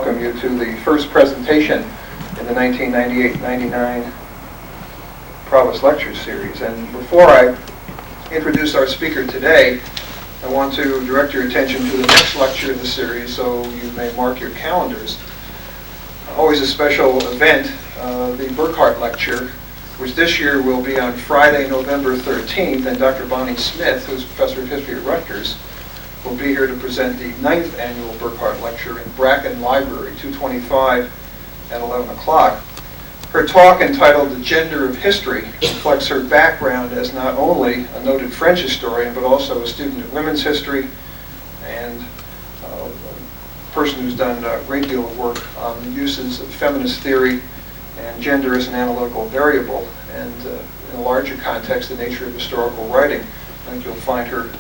welcome you to the first presentation in the 1998-99 Provost Lecture Series. And before I introduce our speaker today, I want to direct your attention to the next lecture in the series, so you may mark your calendars. Always a special event, the Burkhart Lecture, which this year will be on Friday, November 13th, and Dr. Bonnie Smith, who's Professor of History at Rutgers, will be here to present the 9th Annual Burkhart Lecture in Bracken Library, 225 at 11 o'clock. Her talk, entitled The Gender of History, reflects her background as not only a noted French historian, but also a student of women's history and a person who's done a great deal of work on the uses of feminist theory and gender as an analytical variable, and in a larger context, the nature of historical writing. I think you'll find her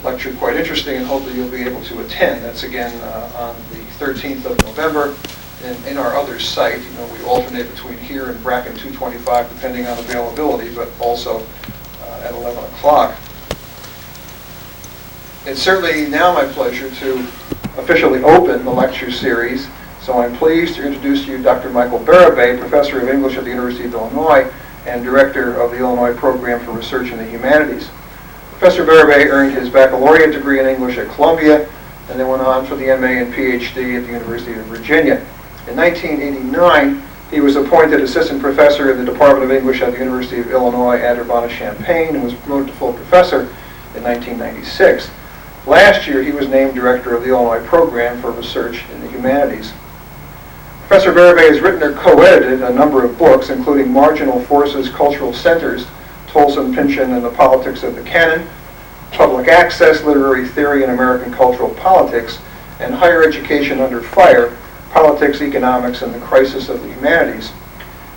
lecture quite interesting and hope that you'll be able to attend. That's again on the 13th of November in our other site. You know, we alternate between here and Bracken 225 depending on availability, but also at 11 o'clock. It's certainly now my pleasure to officially open the lecture series. So I'm pleased to introduce to you Dr. Michael Bérubé, Professor of English at the University of Illinois and Director of the Illinois Program for Research in the Humanities. Professor Bérubé earned his baccalaureate degree in English at Columbia and then went on for the MA and PhD at the University of Virginia. In 1989, he was appointed Assistant Professor in the Department of English at the University of Illinois at Urbana-Champaign and was promoted to full professor in 1996. Last year, he was named Director of the Illinois Program for Research in the Humanities. Professor Bérubé has written or co-edited a number of books, including Marginal Forces, Cultural Centers, Tolson, Pynchon, and the Politics of the Canon, Public Access, Literary Theory and American Cultural Politics, and Higher Education Under Fire, Politics, Economics, and the Crisis of the Humanities.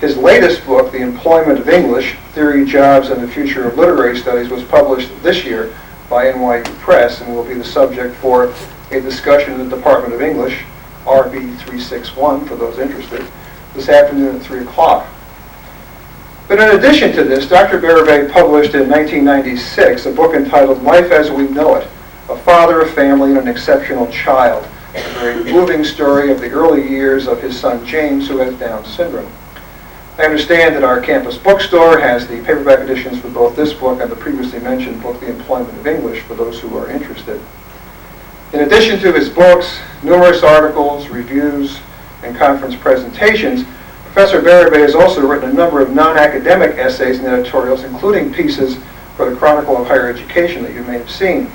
His latest book, The Employment of English, Theory, Jobs, and the Future of Literary Studies, was published this year by NYU Press and will be the subject for a discussion in the Department of English, RB 361, for those interested, this afternoon at 3 o'clock. But in addition to this, Dr. Bérubé published in 1996 a book entitled Life as We Know It, A Father, a Family, and an Exceptional Child, a very moving story of the early years of his son James, who has Down syndrome. I understand that our campus bookstore has the paperback editions for both this book and the previously mentioned book, The Employment of English, for those who are interested. In addition to his books, numerous articles, reviews, and conference presentations, Professor Bérubé has also written a number of non-academic essays and editorials, including pieces for the Chronicle of Higher Education that you may have seen.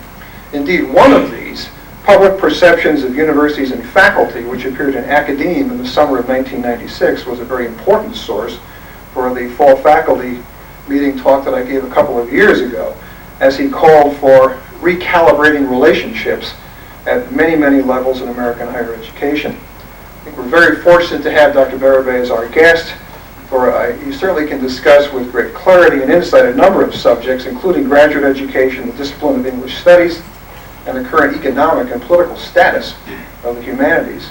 Indeed, one of these, Public Perceptions of Universities and Faculty, which appeared in Academe in the summer of 1996, was a very important source for the fall faculty meeting talk that I gave a couple of years ago, as he called for recalibrating relationships at many, many levels in American higher education. I think we're very fortunate to have Dr. Bérubé as our guest, for he certainly can discuss with great clarity and insight a number of subjects, including graduate education, the discipline of English studies, and the current economic and political status of the humanities.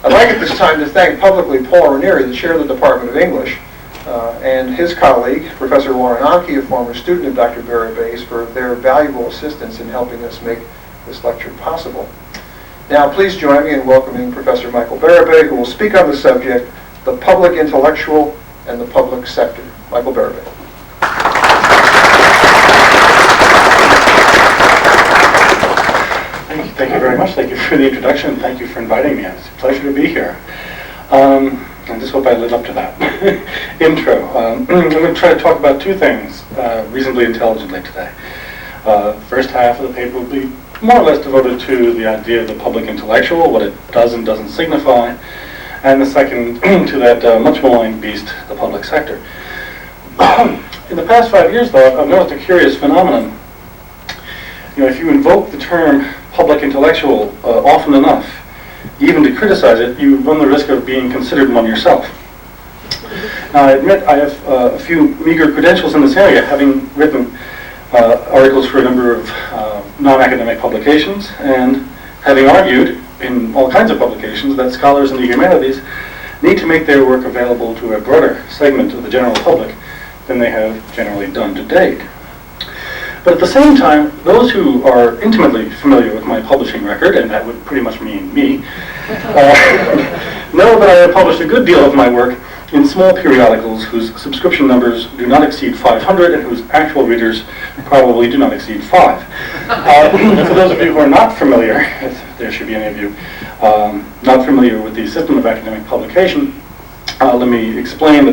I'd like at this time to thank publicly Paul Ranieri, the chair of the Department of English, and his colleague, Professor Lauren Anke, a former student of Dr. Bérubé's, for their valuable assistance in helping us make this lecture possible. Now, please join me in welcoming Professor Michael Bérubé, who will speak on the subject, the public intellectual and the public sector. Michael Bérubé. Thank you very much. Thank you for the introduction. Thank you for inviting me. It's a pleasure to be here. I just hope I live up to that intro. I'm going to try to talk about two things reasonably intelligently today. First half of the paper will be more or less devoted to the idea of the public intellectual, what it does and doesn't signify, and the second to that much maligned beast, the public sector. In the past 5 years, though, I've noticed a curious phenomenon. You know, if you invoke the term public intellectual often enough, even to criticize it, you run the risk of being considered one yourself. Now, I admit I have a few meager credentials in this area, having written articles for a number of non-academic publications, and having argued in all kinds of publications that scholars in the humanities need to make their work available to a broader segment of the general public than they have generally done to date. But at the same time, those who are intimately familiar with my publishing record, and that would pretty much mean me, know that I have published a good deal of my work in small periodicals whose subscription numbers do not exceed 500 and whose actual readers probably do not exceed 5. For those of you who are not familiar, if there should be any of you, not familiar with the system of academic publication, let me explain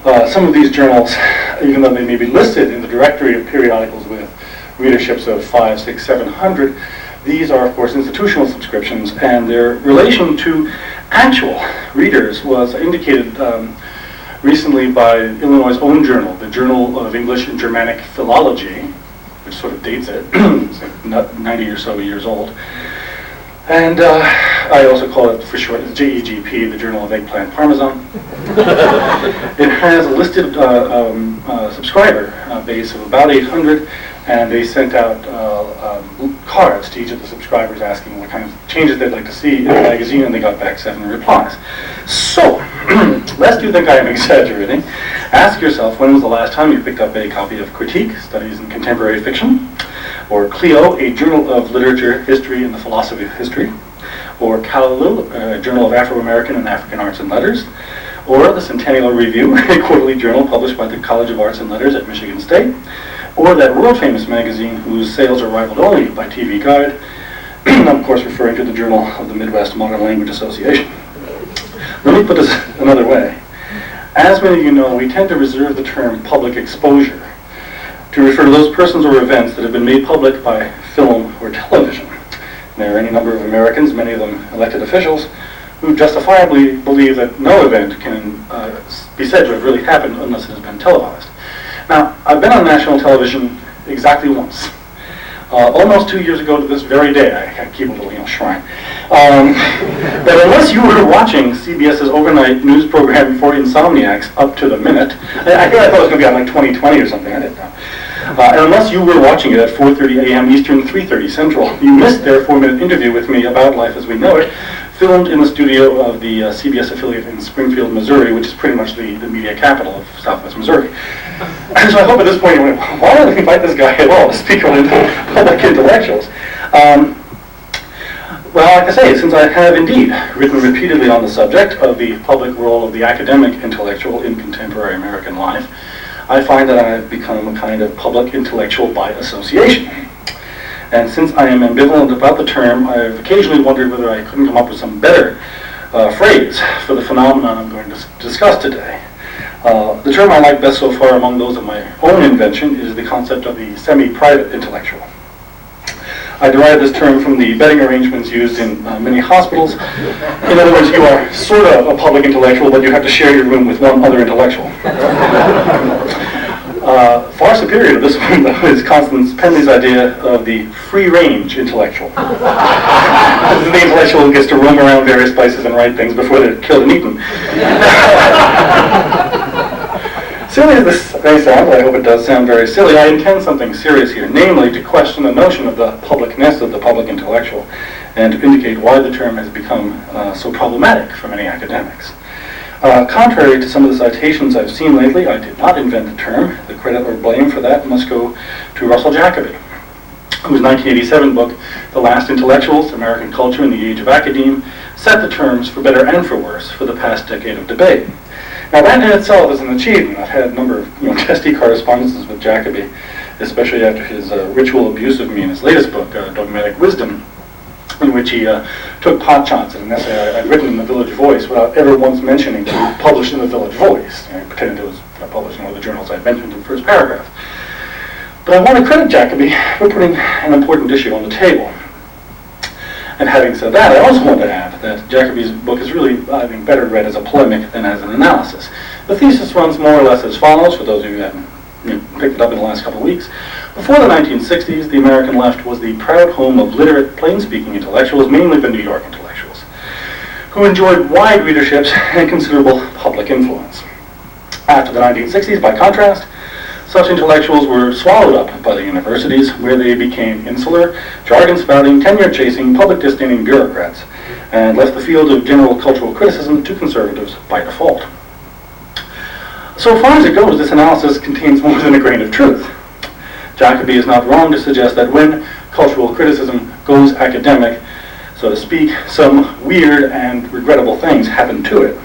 that some of these journals, even though they may be listed in the directory of periodicals with readerships of 500, 600, 700, these are, of course, institutional subscriptions, and their relation to actual readers was indicated recently by Illinois' own journal, the Journal of English and Germanic Philology, which sort of dates it, it's like 90 or so years old. And I also call it for short JEGP, the Journal of Eggplant Parmesan. It has a listed subscriber base of about 800, and they sent out cards to each of the subscribers asking what kind of changes they'd like to see in the magazine, and they got back 7 replies. So, lest you think I am exaggerating, ask yourself when was the last time you picked up a copy of Critique, Studies in Contemporary Fiction, or Clio, a Journal of Literature, History, and the Philosophy of History, or Callaloo, a Journal of Afro-American and African Arts and Letters, or the Centennial Review, a quarterly journal published by the College of Arts and Letters at Michigan State, or that world-famous magazine whose sales are rivaled only by TV Guide, I'm of course referring to the Journal of the Midwest Modern Language Association. Let me put this another way. As many of you know, we tend to reserve the term public exposure to refer to those persons or events that have been made public by film or television. There are any number of Americans, many of them elected officials, who justifiably believe that no event can be said to have really happened unless it has been televised. Now, I've been on national television exactly once. Almost 2 years ago to this very day, I keep a little shrine. But unless you were watching CBS's overnight news program for insomniacs up to the minute, I thought it was going to be on like 2020 or something, I didn't know. And unless you were watching it at 4:30 a.m. Eastern, 3:30 Central, you missed their 4-minute interview with me about life as we know it, filmed in the studio of the CBS affiliate in Springfield, Missouri, which is pretty much the media capital of Southwest Missouri. And so I hope at this point you went, why don't we invite this guy at all to speak on public intellectuals? Well, like I say, since I have indeed written repeatedly on the subject of the public role of the academic intellectual in contemporary American life, I find that I've become a kind of public intellectual by association. And since I am ambivalent about the term, I've occasionally wondered whether I couldn't come up with some better phrase for the phenomenon I'm going to discuss today. The term I like best so far among those of my own invention is the concept of the semi-private intellectual. I derived this term from the bedding arrangements used in many hospitals. In other words, you are sort of a public intellectual, but you have to share your room with one other intellectual. Far superior to this one, though, is Constance Penley's idea of the free-range intellectual. This is the intellectual who gets to roam around various places and write things before they're killed and eaten. Silly as this may sound, but I hope it does sound very silly, I intend something serious here, namely to question the notion of the publicness of the public intellectual, and to indicate why the term has become so problematic for many academics. Contrary to some of the citations I've seen lately, I did not invent the term. The credit or blame for that must go to Russell Jacoby, whose 1987 book, The Last Intellectuals, American Culture in the Age of Academe, set the terms, for better and for worse, for the past decade of debate. Now that in itself is an achievement. I've had a number of testy correspondences with Jacoby, especially after his ritual abuse of me in his latest book, Dogmatic Wisdom, in which he took pot shots at an essay I'd written in the Village Voice without ever once mentioning to be published in the Village Voice. I pretended it was published in one of the journals I'd mentioned in the first paragraph. But I want to credit Jacoby for putting an important issue on the table. And having said that, I also want to add that Jacoby's book is really, I think, better read as a polemic than as an analysis. The thesis runs more or less as follows, for those of you who haven't picked it up in the last couple of weeks. Before the 1960s, the American left was the proud home of literate, plain-speaking intellectuals, mainly the New York intellectuals, who enjoyed wide readerships and considerable public influence. After the 1960s, by contrast, such intellectuals were swallowed up by the universities, where they became insular, jargon-spouting, tenure-chasing, public-disdaining bureaucrats, and left the field of general cultural criticism to conservatives by default. So far as it goes, this analysis contains more than a grain of truth. Jacobi is not wrong to suggest that when cultural criticism goes academic, so to speak, some weird and regrettable things happen to it.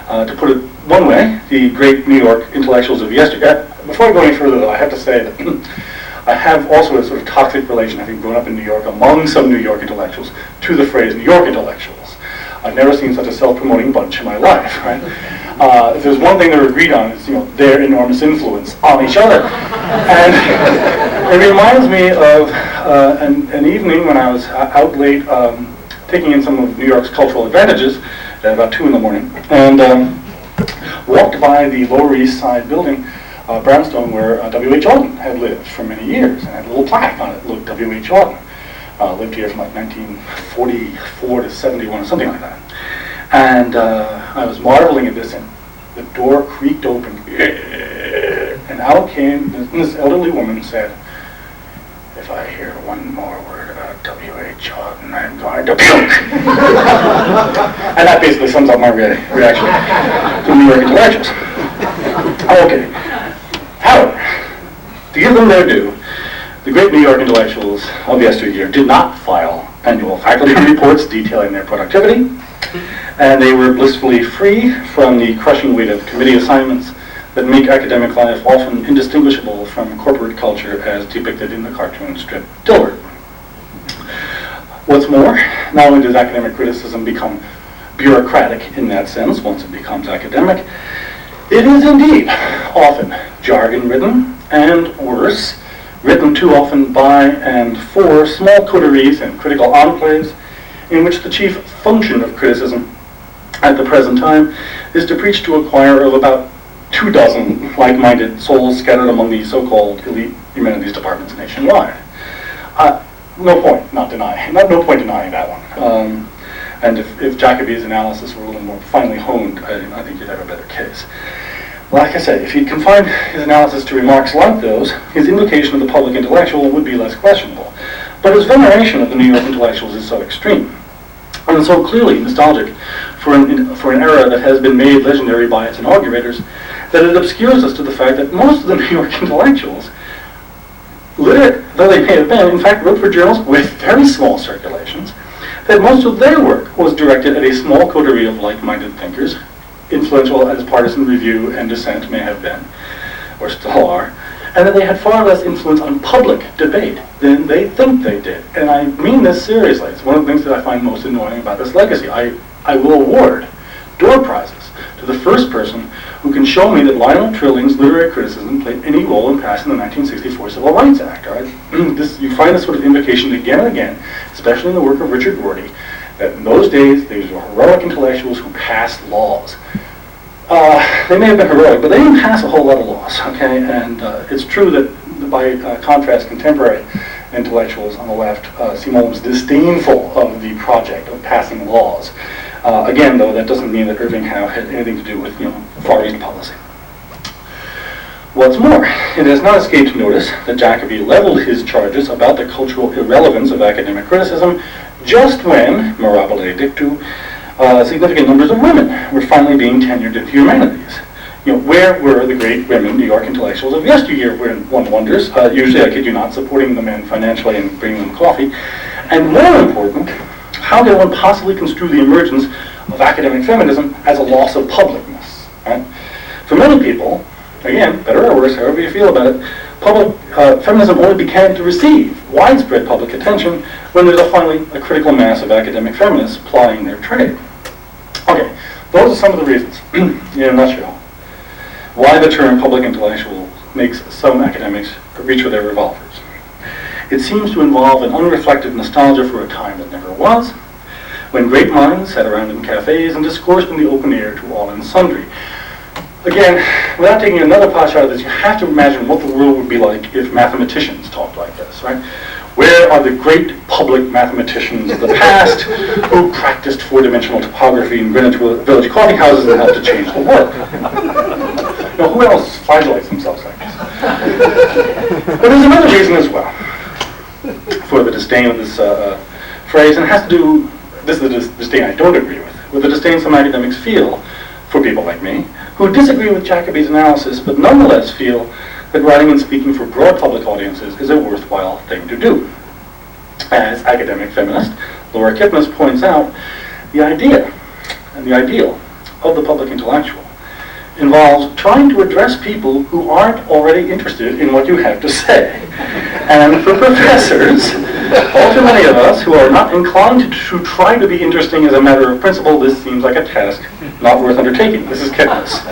To put it one way, the great New York intellectuals of yesterday. Before I go any further, though, I have to say that I have also a sort of toxic relation, having grown up in New York, among some New York intellectuals, to the phrase New York intellectuals. I've never seen such a self-promoting bunch in my life, right? If there's one thing they're agreed on, it's their enormous influence on each other. And it reminds me of an evening when I was out late taking in some of New York's cultural advantages at about 2 in the morning, and walked by the Lower East Side building, brownstone, where W.H. Auden had lived for many years, and had a little plaque on it, look, W.H. Auden. Lived here from like 1944 to 71 or something like that. And I was marveling at this, and the door creaked open, and out came this elderly woman and said, "If I hear one more word about W.H. Auden, I'm going to puke." And that basically sums up my reaction to New York intellectuals. Okay. However, to give them their due, the great New York intellectuals of yesteryear did not file annual faculty reports detailing their productivity, and they were blissfully free from the crushing weight of committee assignments that make academic life often indistinguishable from corporate culture as depicted in the cartoon strip Dilbert. What's more, not only does academic criticism become bureaucratic in that sense once it becomes academic, it is indeed often jargon-ridden, and worse, written too often by and for small coteries and critical enclaves, in which the chief function of criticism at the present time is to preach to a choir of about 24 like-minded souls scattered among the so-called elite humanities departments nationwide. No point denying that one. And if Jacobi's analysis were a little more finely honed, I think you'd have a better case. Like I said, if he'd confined his analysis to remarks like those, his invocation of the public intellectual would be less questionable. But his veneration of the New York intellectuals is so extreme, and so clearly nostalgic for an era that has been made legendary by its inaugurators, that it obscures us to the fact that most of the New York intellectuals, literate though they may have been, in fact wrote for journals with very small circulations, that most of their work was directed at a small coterie of like-minded thinkers, influential as partisan review and dissent may have been, or still are, and that they had far less influence on public debate than they think they did. And I mean this seriously. It's one of the things that I find most annoying about this legacy. I will award door prizes to the first person who can show me that Lionel Trilling's literary criticism played any role in passing the 1964 Civil Rights Act. Right? You find this sort of invocation again and again, especially in the work of Richard Rorty, that in those days, these were heroic intellectuals who passed laws. They may have been heroic, but they didn't pass a whole lot of laws, okay? And it's true that, by contrast, contemporary intellectuals on the left seem almost disdainful of the project of passing laws. Again, though, that doesn't mean that Irving Howe had anything to do with, Far East policy. What's more, it has not escaped notice that Jacobi leveled his charges about the cultural irrelevance of academic criticism just when, mirabile dictu, significant numbers of women were finally being tenured into humanities. Where were the great women New York intellectuals of yesteryear, one wonders, usually, I kid you not, supporting the men financially and bringing them coffee, and more important, how can one possibly construe the emergence of academic feminism as a loss of publicness? Right? For many people, again, better or worse, however you feel about it, feminism only began to receive widespread public attention when there's finally a critical mass of academic feminists plying their trade. Okay, those are some of the reasons, in a nutshell, why the term public intellectual makes some academics reach for their revolvers. It seems to involve an unreflective nostalgia for a time that never was, when great minds sat around in cafes and discoursed in the open air to all and sundry. Again, without taking another pot shot at this, you have to imagine what the world would be like if mathematicians talked like this, right? Where are the great public mathematicians of the past who practiced four-dimensional topography in Greenwich Village coffee houses and helped to change the world? Who else flagellates themselves like this? But there's another reason as well for the disdain of this phrase, and it has to do, this is the disdain I don't agree with the disdain some academics feel for people like me, who disagree with Jacobi's analysis, but nonetheless feel that writing and speaking for broad public audiences is a worthwhile thing to do. As academic feminist Laura Kipnis points out, the idea and the ideal of the public intellectual involves trying to address people who aren't already interested in what you have to say. And for professors, all too many of us who are not inclined to try to be interesting as a matter of principle, this seems like a task not worth undertaking. This is Kipnis.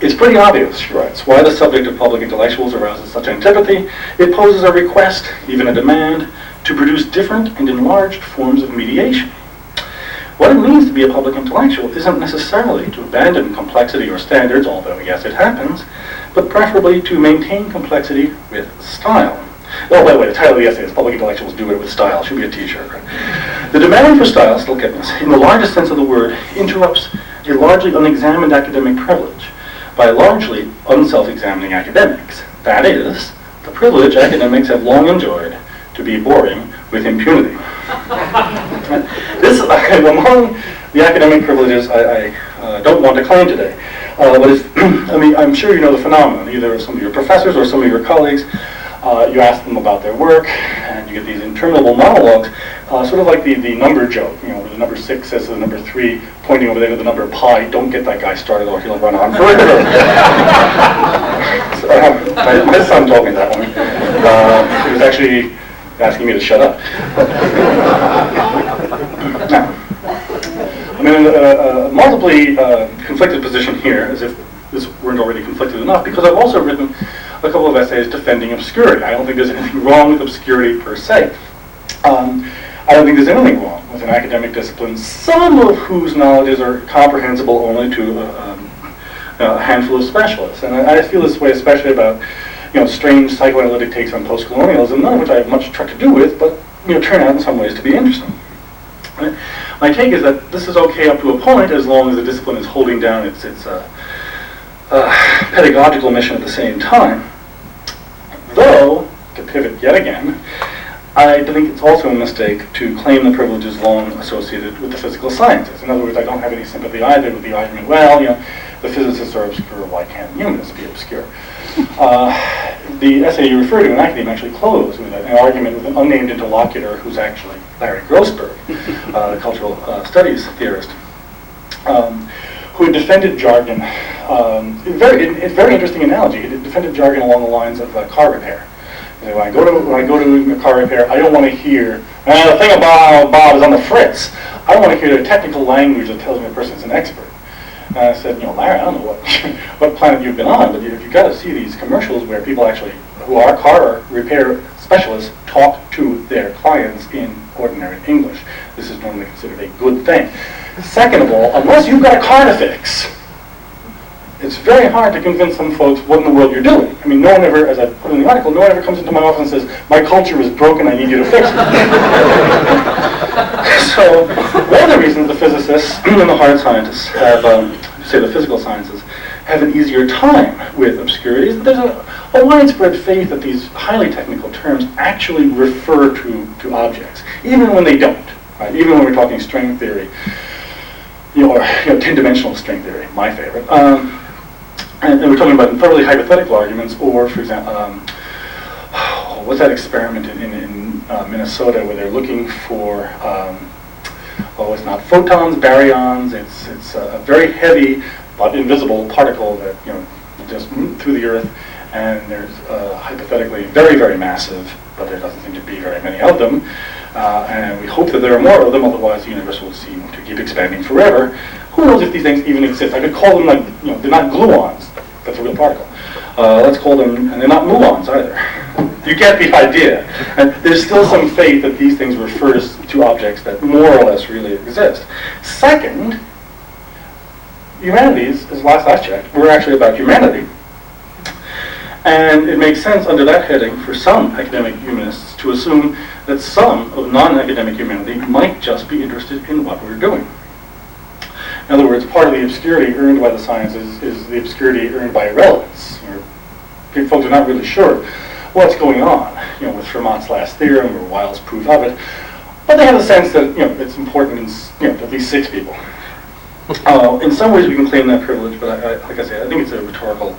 It's pretty obvious, she writes, why the subject of public intellectuals arouses such antipathy. It poses a request, even a demand, to produce different and enlarged forms of mediation. What it means to be a public intellectual isn't necessarily to abandon complexity or standards, although yes, it happens, but preferably to maintain complexity with style. Oh, by the way, the title of the essay is Public Intellectuals Do It With Style. Should be a t-shirt. The demand for style, still Kipnis, in the largest sense of the word, interrupts a largely unexamined academic privilege by largely unself-examining academics. That is, the privilege academics have long enjoyed to be boring with impunity. This, among the academic privileges I don't want to claim today, but is, I mean, I'm sure you know the phenomenon, either some of your professors or some of your colleagues. You ask them about their work, and you get these interminable monologues, sort of like the number joke, you know, where the number 6 says to the number 3, pointing over there to the number pi, don't get that guy started or he'll run on forever. So, my son told me that one. He was actually asking me to shut up. Now, I'm in a multiply conflicted position here, as if this weren't already conflicted enough, because I've also written a couple of essays defending obscurity. I don't think there's anything wrong with obscurity per se. I don't think there's anything wrong with an academic discipline, some of whose knowledges are comprehensible only to a handful of specialists. And I feel this way especially about, you know, strange psychoanalytic takes on post-colonialism, none of which I have much to do with, but, you know, turn out in some ways to be interesting. Right? My take is that this is okay up to a point as long as the discipline is holding down its pedagogical mission at the same time. Though, to pivot yet again, I think it's also a mistake to claim the privileges long associated with the physical sciences. In other words, I don't have any sympathy either with the argument, well, you know, the physicists are obscure, why can't humanists be obscure? The essay you refer to in Academe actually closed with an argument with an unnamed interlocutor who's actually Larry Grossberg, the cultural studies theorist, who had defended jargon. It's a very interesting analogy. He defended jargon along the lines of car repair. You know, when I go to a car repair, I don't want to hear, the thing about Bob is on the fritz. I want to hear the technical language that tells me a person's an expert. And I said, you know, Larry, I don't know what planet you've been on, but you've got to see these commercials where people actually, who are car repair specialists, talk to their clients in ordinary English. This is normally considered a good thing. Second of all, unless you've got a car to fix, it's very hard to convince some folks what in the world you're doing. I mean, no one ever, as I put in the article, no one ever comes into my office and says, my culture is broken, I need you to fix it. So, one of the reasons the physicists and the hard scientists have, say the physical sciences, have an easier time with obscurity is that there's a widespread faith that these highly technical terms actually refer to objects, even when they don't. Right? Even when we're talking string theory, or 10-dimensional string theory, my favorite. And we're talking about thoroughly hypothetical arguments, or, for example, what's that experiment in Minnesota where they're looking for, it's not photons, baryons. It's a very heavy but invisible particle that just moved through the Earth, and there's hypothetically very, very massive, but there doesn't seem to be very many of them. And we hope that there are more of them, otherwise the universe will seem to keep expanding forever. Who knows if these things even exist? I could call them like, they're not gluons. That's a real particle. Let's call them, and they're not muons either. You get the idea. And there's still some faith that these things refers to objects that more or less really exist. Second, humanities, as last I checked, were actually about humanity. And it makes sense under that heading for some academic humanists to assume that some of non-academic humanity might just be interested in what we're doing. In other words, part of the obscurity earned by the sciences is the obscurity earned by irrelevance. Folks are not really sure what's going on, with Fermat's last theorem or Weyl's proof of it, but they have a sense that it's important in at least 6 people. In some ways, we can claim that privilege, but like I say, I think it's a rhetorical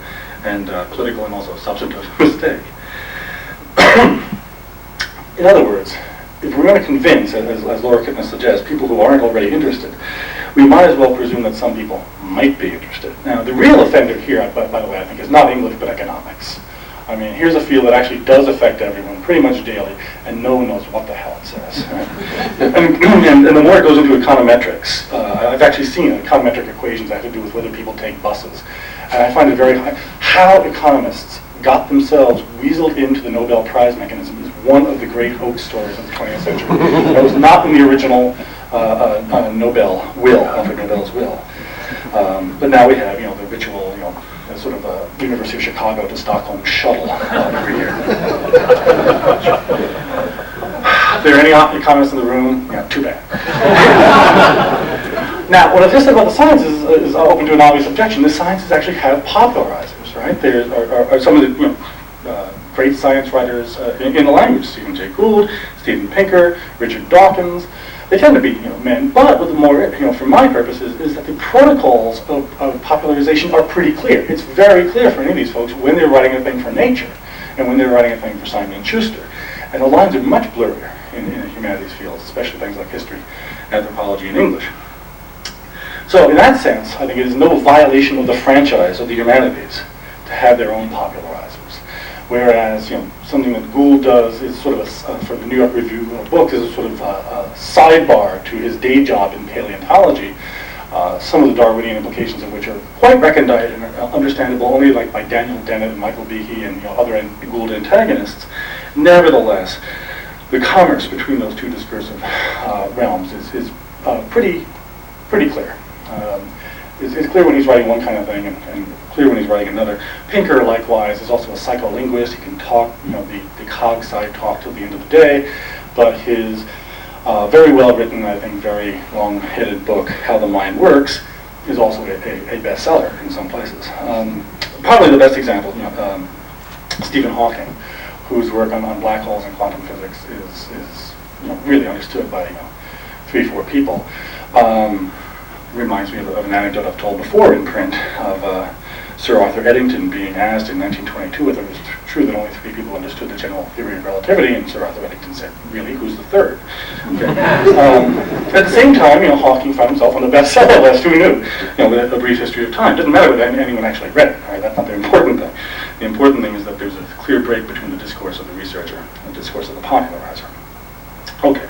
and political and also substantive mistake. In other words, if we're going to convince, as Laura Kittner suggests, people who aren't already interested, we might as well presume that some people might be interested. Now, the real offender here, by the way, I think is not English, but economics. I mean, here's a field that actually does affect everyone pretty much daily, and no one knows what the hell it says. and the more it goes into econometrics, I've actually seen econometric equations that have to do with whether people take buses. And I find it very hard. How economists got themselves weaseled into the Nobel Prize mechanism is one of the great hoax stories of the 20th century. That was not in the original Nobel will, Alfred Nobel's will. But now we have, the ritual, sort of a University of Chicago to Stockholm shuttle every year. If there are any economists in the room, too bad. Now, what I've just said about the science is open to an obvious objection. The sciences actually have popularizers, right? There are some of the great science writers in the language: Stephen Jay Gould, Steven Pinker, Richard Dawkins. They tend to be men, but what the more, for my purposes, is that the protocols of popularization are pretty clear. It's very clear for any of these folks when they're writing a thing for Nature and when they're writing a thing for Simon & Schuster. And the lines are much blurrier in the humanities fields, especially things like history, anthropology, and English. So in that sense, I think it is no violation of the franchise of the humanities to have their own popularizers. Whereas, something that Gould does is sort of for the New York Review of Books is a sort of a sidebar to his day job in paleontology. Some of the Darwinian implications of which are quite recondite and are understandable only like by Daniel Dennett and Michael Behe and other Gould antagonists. Nevertheless, the commerce between those two discursive realms is pretty clear. It's clear when he's writing one kind of thing and clear when he's writing another. Pinker, likewise, is also a psycholinguist. He can talk, the cog side talk till the end of the day, but his very well written, I think very long-headed book, How the Mind Works, is also a bestseller in some places. Probably the best example, Stephen Hawking, whose work on black holes and quantum physics is really understood by 3-4 people. Reminds me of an anecdote I've told before in print of Sir Arthur Eddington being asked in 1922 whether it was true that only 3 people understood the general theory of relativity, and Sir Arthur Eddington said, "Really, who's the third?" Okay. At the same time, Hawking found himself on the bestseller list. Who knew? With A Brief History of Time. It doesn't matter whether anyone actually read it. Right? That's not the important thing. The important thing is that there's a clear break between the discourse of the researcher and the discourse of the popularizer. Okay.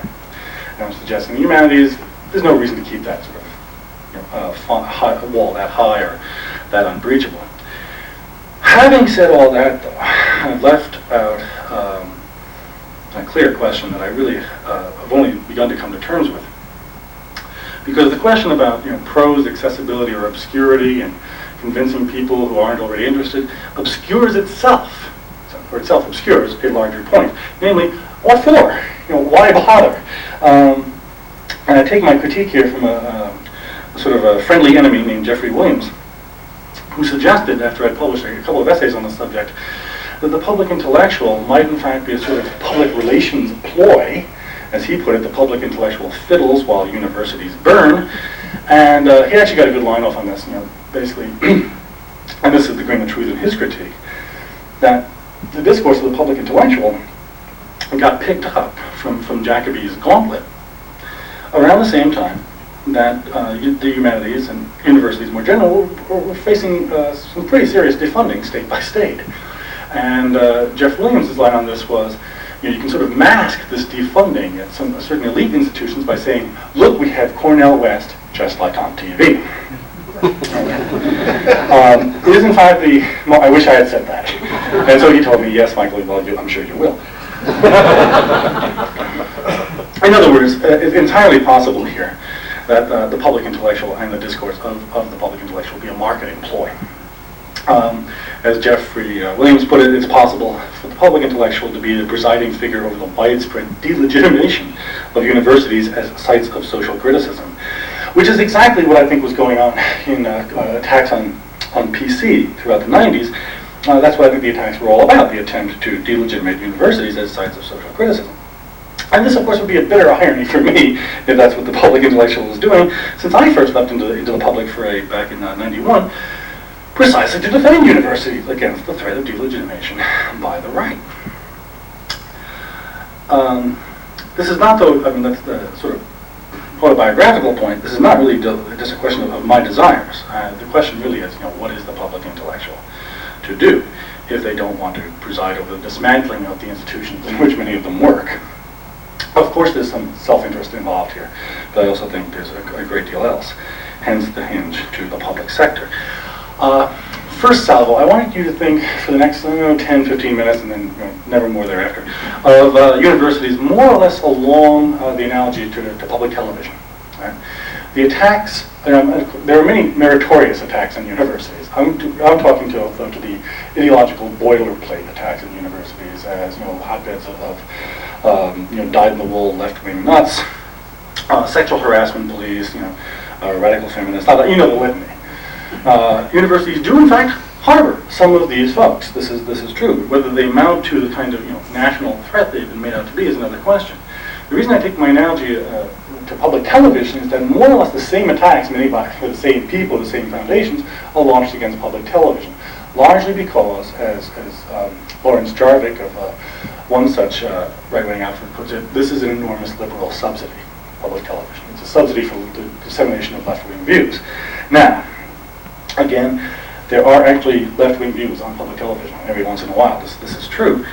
Now I'm suggesting the humanities, there's no reason to keep that sort of wall that high or that unbreachable. Having said all that, though, I've left out a clear question that I really have only begun to come to terms with. Because the question about prose accessibility or obscurity and convincing people who aren't already interested obscures itself, or itself obscures a larger point. Namely, what for? Why bother? And I take my critique here from a sort of a friendly enemy named Jeffrey Williams, who suggested, after I'd published a couple of essays on the subject, that the public intellectual might in fact be a sort of public relations ploy. As he put it, the public intellectual fiddles while universities burn. And he actually got a good line off on this, basically, and this is the grain of truth in his critique, that the discourse of the public intellectual got picked up from Jacobi's gauntlet around the same time that the humanities and universities more general were facing some pretty serious defunding state by state. And Jeff Williams' line on this was, you can sort of mask this defunding at some certain elite institutions by saying, look, we have Cornell West just like on TV. It is in fact I wish I had said that. And so he told me, yes, Michael, well, I'm sure you will. In other words, it's entirely possible here that the public intellectual and the discourse of the public intellectual be a marketing ploy. As Jeffrey Williams put it, it's possible for the public intellectual to be the presiding figure over the widespread delegitimation of universities as sites of social criticism, which is exactly what I think was going on in attacks on PC throughout the 90s. That's what I think the attacks were all about, the attempt to delegitimate universities as sites of social criticism. And this, of course, would be a bitter irony for me if that's what the public intellectual was doing. Since I first left into the public foray back in '91, precisely to defend universities against the threat of delegitimation by the right. This is not, though, I mean, that's the sort of autobiographical point. This is not really just a question of my desires. The question really is, what is the public intellectual to do if they don't want to preside over the dismantling of the institutions in which many of them work? Of course, there's some self-interest involved here, but I also think there's a great deal else, hence the hinge to the public sector. First salvo, I wanted you to think for the next 10, 15 minutes, and then never more thereafter, of universities more or less along the analogy to public television. Right? The attacks, there are many meritorious attacks on universities. I'm talking to the ideological boilerplate attacks on universities as hotbeds of dyed-in-the-wool left-wing nuts, sexual harassment police, radical feminists, the litany. Universities do in fact harbor some of these folks. This is true. Whether they mount to the kind of national threat they've been made out to be is another question. The reason I take my analogy to public television is that more or less the same attacks made by the same people, the same foundations, are launched against public television, largely because, as Lawrence Jarvik of one such right-wing outfit puts it, this is an enormous liberal subsidy, public television. It's a subsidy for the dissemination of left-wing views. Now, again, there are actually left-wing views on public television every once in a while. This is true.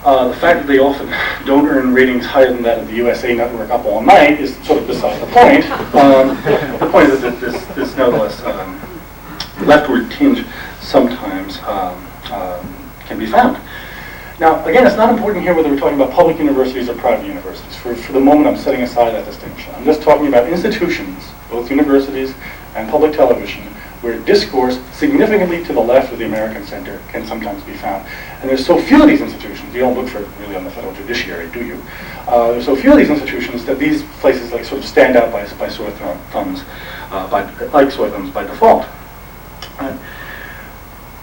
The fact that they often don't earn ratings higher than that of the USA Network up all night is sort of beside the point. The point is that this nevertheless leftward tinge sometimes can be found. Now, again, it's not important here whether we're talking about public universities or private universities. For the moment, I'm setting aside that distinction. I'm just talking about institutions, both universities and public television, where discourse significantly to the left of the American center can sometimes be found. And there's so few of these institutions, you don't look for it really on the federal judiciary, do you? There's so few of these institutions that these places sort of stand out by sore thumbs, like sore thumbs by default.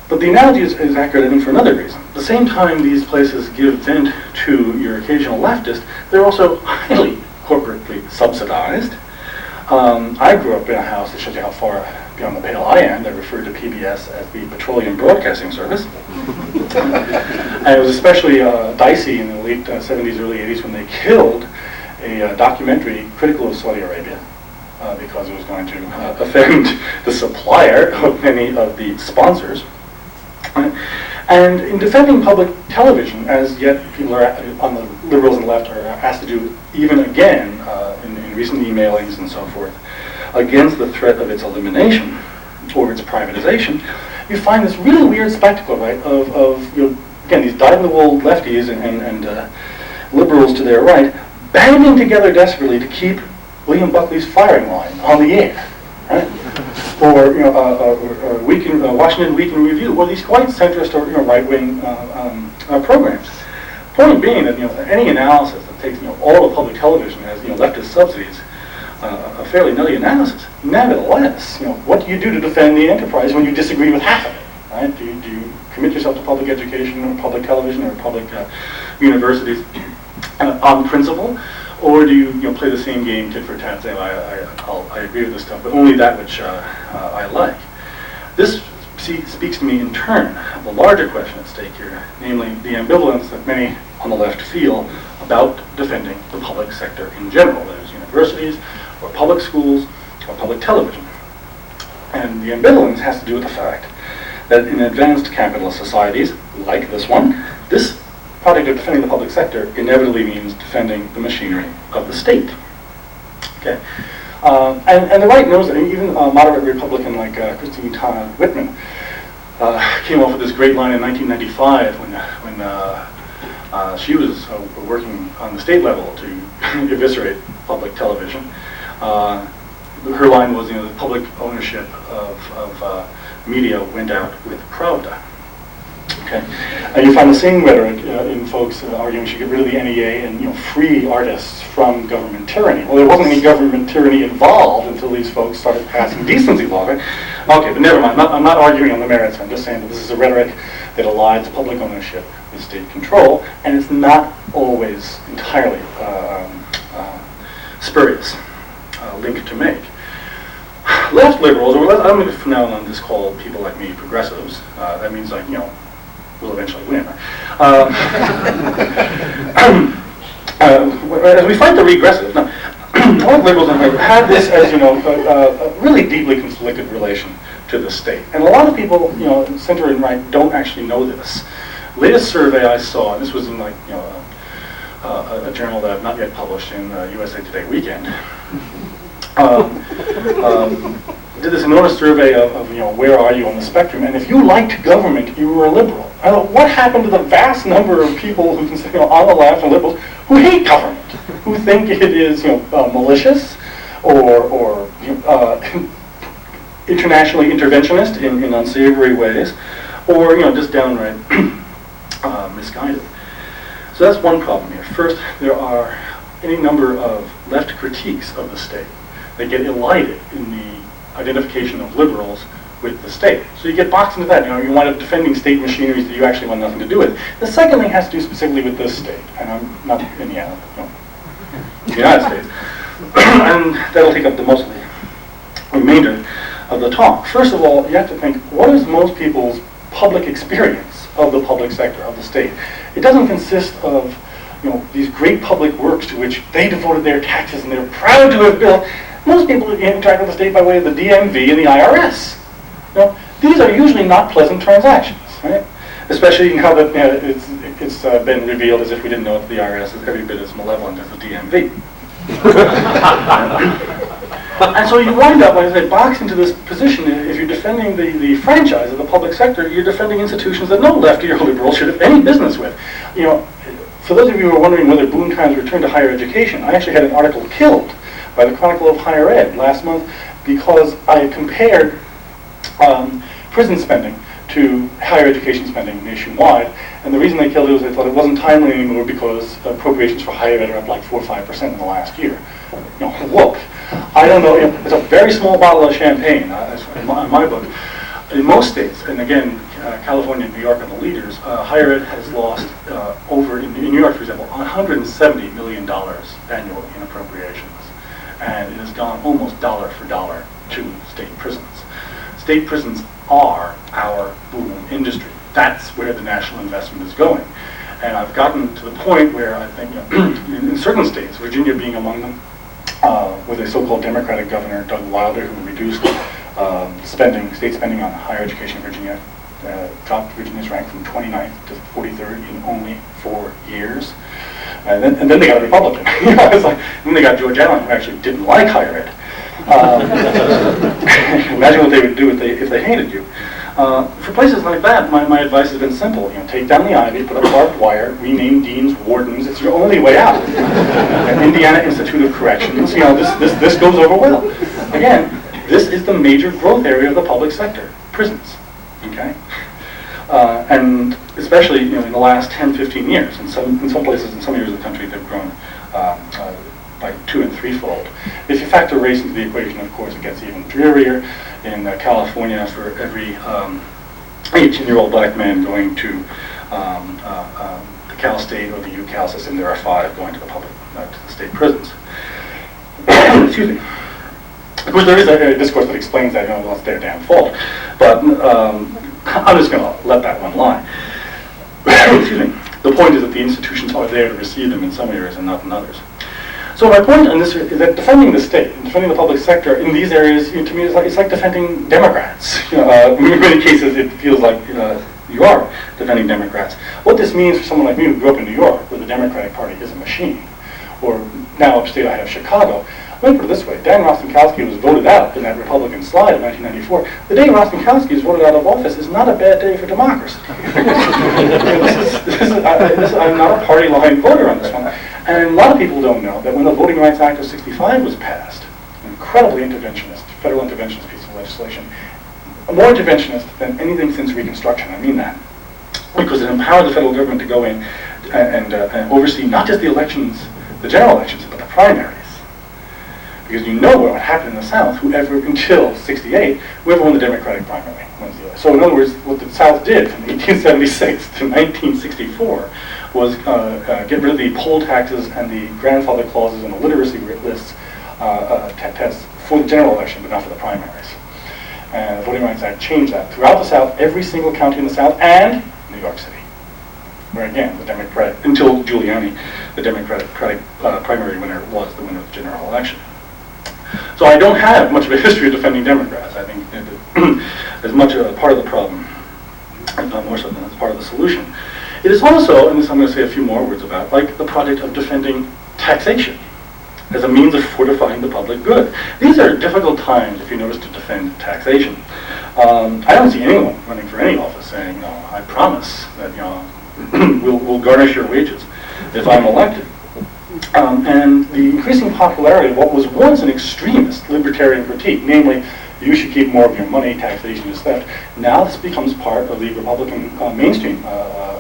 But the analogy is accurate, I think, for another reason. At the same time these places give vent to your occasional leftist, they're also highly corporately subsidized. I grew up in a house that shows you how far beyond the pale I am. That referred to PBS as the Petroleum Broadcasting Service. And it was especially dicey in the late 70s, early 80s when they killed a documentary critical of Saudi Arabia because it was going to offend the supplier of many of the sponsors. And in defending public television, as yet people are on the liberals and the left are asked to do even again in recent emailings and so forth, against the threat of its elimination or its privatization, you find this really weird spectacle, right, of again, these dyed-in-the-wool lefties and liberals to their right banding together desperately to keep William Buckley's firing line on the air, right? Or Washington Week in Review, or these quite centrist or right-wing programs. Point being that any analysis that takes all of public television as leftist subsidies, a fairly nutty analysis. Nevertheless, what do you do to defend the enterprise when you disagree with half of it? Right? Do you commit yourself to public education or public television or public universities on principle? Or do you play the same game tit for tat, say, I agree with this stuff, but only that which I like? This speaks to me in turn of the larger question at stake here, namely the ambivalence that many on the left feel about defending the public sector in general, whether it's universities or public schools or public television. And the ambivalence has to do with the fact that in advanced capitalist societies, like this one, this project of defending the public sector inevitably means defending the machinery of the state. Okay, and the right knows that. Even a moderate Republican like Christine Whitman came up with this great line in 1995 when she was working on the state level to eviscerate public television. Her line was, the public ownership of media went out with Pravda. Okay, and you find the same rhetoric in folks arguing she should get rid of the NEA and free artists from government tyranny. Well, there wasn't any government tyranny involved until these folks started passing decency law. Right? Okay, but never mind. I'm not arguing on the merits. I'm just saying that this is a rhetoric that allies public ownership with state control, and it's not always entirely spurious link to make. left liberals, or I'm going to from now on just call people like me progressives. That means like, we'll eventually win. As we fight the regressive, now, all liberals have had this as, a really deeply conflicted relation to the state. And a lot of people, center and right, don't actually know this. Latest survey I saw, and this was in like, a journal that I've not yet published in USA Today Weekend, did this enormous survey of where are you on the spectrum, and if you liked government, you were a liberal. I thought, what happened to the vast number of people who can say, on the left and liberals, who hate government, who think it is malicious or internationally interventionist in unsavory ways, or just downright misguided. So that's one problem here. First, there are any number of left critiques of the state that get elided in the identification of liberals with the state. So you get boxed into that. You wind up defending state machineries that you actually want nothing to do with. The second thing has to do specifically with this state, and I'm not Indiana, the United States, and that'll take up the most of the remainder of the talk. First of all, you have to think, what is most people's public experience of the public sector, of the state? It doesn't consist of these great public works to which they devoted their taxes and they're proud to have built. Most people interact with the state by way of the DMV and the IRS. These are usually not pleasant transactions, right? Especially now that it's been revealed, as if we didn't know that the IRS is every bit as malevolent as the DMV. And so you wind up, like I say, boxed into this position. If you're defending the franchise of the public sector, you're defending institutions that no lefty or liberal should have any business with. For those of you who are wondering whether boom times return to higher education, I actually had an article killed by the Chronicle of Higher Ed last month because I compared prison spending to higher education spending nationwide. And the reason they killed it was they thought it wasn't timely anymore because appropriations for higher ed are up like 4 or 5% in the last year. Look, I don't know, it's a very small bottle of champagne, in my book. In most states, and again, California and New York are the leaders, higher ed has lost in New York, for example, $170 million annually in appropriations. And it has gone almost dollar for dollar to state prisons. State prisons are our boom industry. That's where the national investment is going. And I've gotten to the point where I think, in certain states, Virginia being among them, with a so-called Democratic governor, Doug Wilder, who reduced state spending on higher education in Virginia, dropped Virginia's rank from 29th to 43rd in only 4 years. And then they got a Republican. Then they got George Allen, who actually didn't like higher ed. Imagine what they would do if they hated you. For places like that, my advice has been simple. Take down the ivy, put up barbed wire, rename deans, wardens. It's your only way out. Indiana Institute of Corrections. This goes over well. Again, this is the major growth area of the public sector: prisons. Okay. And especially in the last 10, 15 years, in some places, in some areas of the country, they've grown by 2- and 3-fold. If you factor race into the equation, of course, it gets even drearier. In California, for every 18-year-old black man going to the Cal State or the UCal system, there are 5 going to the state prisons. Excuse me. Of course, there is a discourse that explains that, well, it's their damn fault. But I'm just going to let that one lie. Excuse me. The point is that the institutions are there to receive them in some areas and not in others. So my point on this is that defending the state and defending the public sector in these areas, to me, it's like defending Democrats. In many cases, it feels like you are defending Democrats. What this means for someone like me who grew up in New York, where the Democratic Party is a machine, or now upstate I have Chicago. Let me put it this way: Dan Rostenkowski was voted out in that Republican slide in 1994. The day Rostenkowski is voted out of office is not a bad day for democracy. I'm not a party line voter on this one. And a lot of people don't know that when the Voting Rights Act of '65 was passed, an incredibly interventionist, federal interventionist piece of legislation, more interventionist than anything since Reconstruction. I mean that. Because it empowered the federal government to go in and oversee not just the elections, the general elections, but the primaries. Because what happened in the South, until '68, whoever won the Democratic primary wins the election. So in other words, what the South did from 1876 to 1964 was get rid of the poll taxes and the grandfather clauses and the literacy lists tests for the general election, but not for the primaries. And the Voting Rights Act changed that. Throughout the South, every single county in the South, and New York City, where again, the Democratic, until Giuliani, the Democratic primary winner was the winner of the general election. So I don't have much of a history of defending Democrats. I think that as much a part of the problem, more so than as part of the solution. It is also, and this I'm going to say a few more words about, like the project of defending taxation as a means of fortifying the public good. These are difficult times, if you notice, to defend taxation. I don't see anyone running for any office saying, no, I promise that we'll garnish your wages if I'm elected. And the increasing popularity of what was once an extremist libertarian critique, namely, you should keep more of your money, taxation is theft. Now this becomes part of the Republican mainstream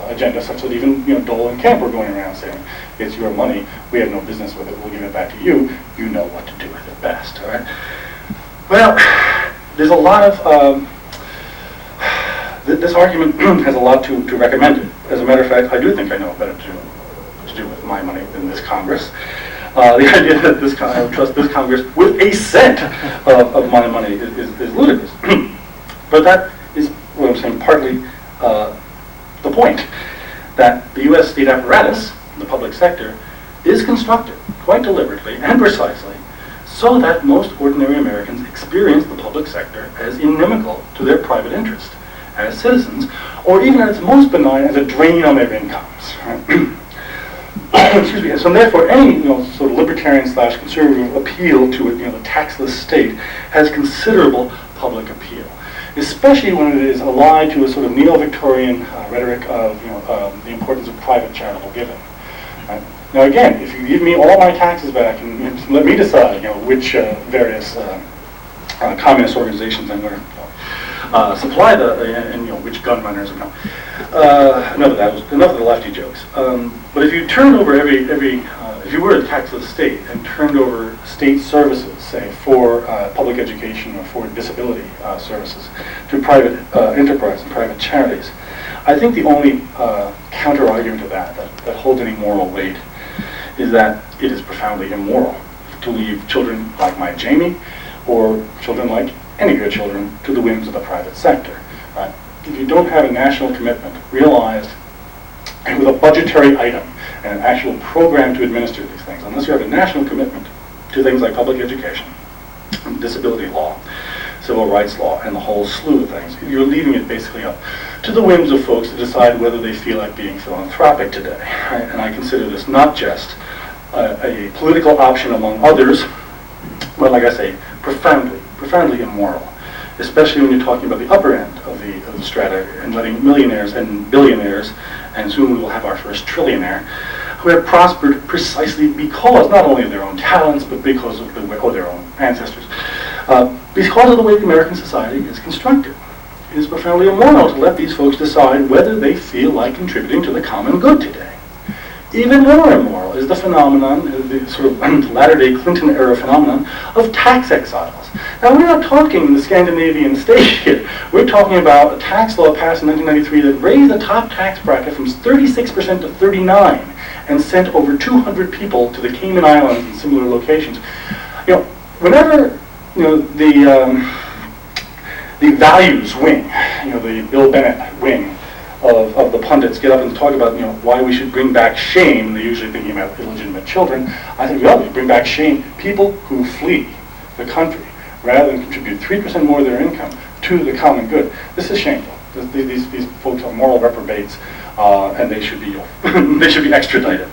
agenda, such that even Dole and Kemp were going around saying, it's your money, we have no business with it, we'll give it back to you, you know what to do with it best, all right? Well, there's a lot of, this argument has a lot to recommend it. As a matter of fact, I do think I know better to do with my money than this Congress. The idea that I would trust this Congress with a cent of my money is ludicrous. But that is what I'm saying, partly the point, that the U.S. state apparatus, the public sector, is constructed quite deliberately and precisely so that most ordinary Americans experience the public sector as inimical to their private interest as citizens, or even at its most benign as a drain on their incomes. Right? Excuse me. And so therefore, any sort of libertarian / conservative appeal to the taxless state has considerable public appeal, especially when it is allied to a sort of neo-Victorian rhetoric of the importance of private charitable giving. Right? Now again, if you give me all my taxes back and let me decide which various communist organizations I'm going to supply and which gun runners enough of the lefty jokes. But if you turn over if you were a taxless state and turned over state services, say for public education or for disability services, to private enterprise and private charities, I think the only counter argument to that holds any moral weight is that it is profoundly immoral to leave children like my Jamie or children like any good children to the whims of the private sector. Right? If you don't have a national commitment realized and with a budgetary item and an actual program to administer these things, unless you have a national commitment to things like public education, disability law, civil rights law, and the whole slew of things, you're leaving it basically up to the whims of folks to decide whether they feel like being philanthropic today. Right? And I consider this not just a political option among others, but like I say, profoundly immoral, especially when you're talking about the upper end of the strata and letting millionaires and billionaires, and soon we will have our first trillionaire, who have prospered precisely because not only of their own talents, but because of their own ancestors, because of the way the American society is constructed. It is profoundly immoral to let these folks decide whether they feel like contributing to the common good today. Even more immoral is the phenomenon, the sort of latter-day Clinton-era phenomenon of tax exiles. Now, we're not talking the Scandinavian state here. We're talking about a tax law passed in 1993 that raised the top tax bracket from 36% to 39% and sent over 200 people to the Cayman Islands and similar locations. Whenever the values wing, the Bill Bennett wing of the pundits get up and talk about why we should bring back shame, they're usually thinking about illegitimate children. I think we ought to bring back shame, people who flee the country rather than contribute 3% more of their income to the common good. This is shameful. These folks are moral reprobates, and they should be extradited.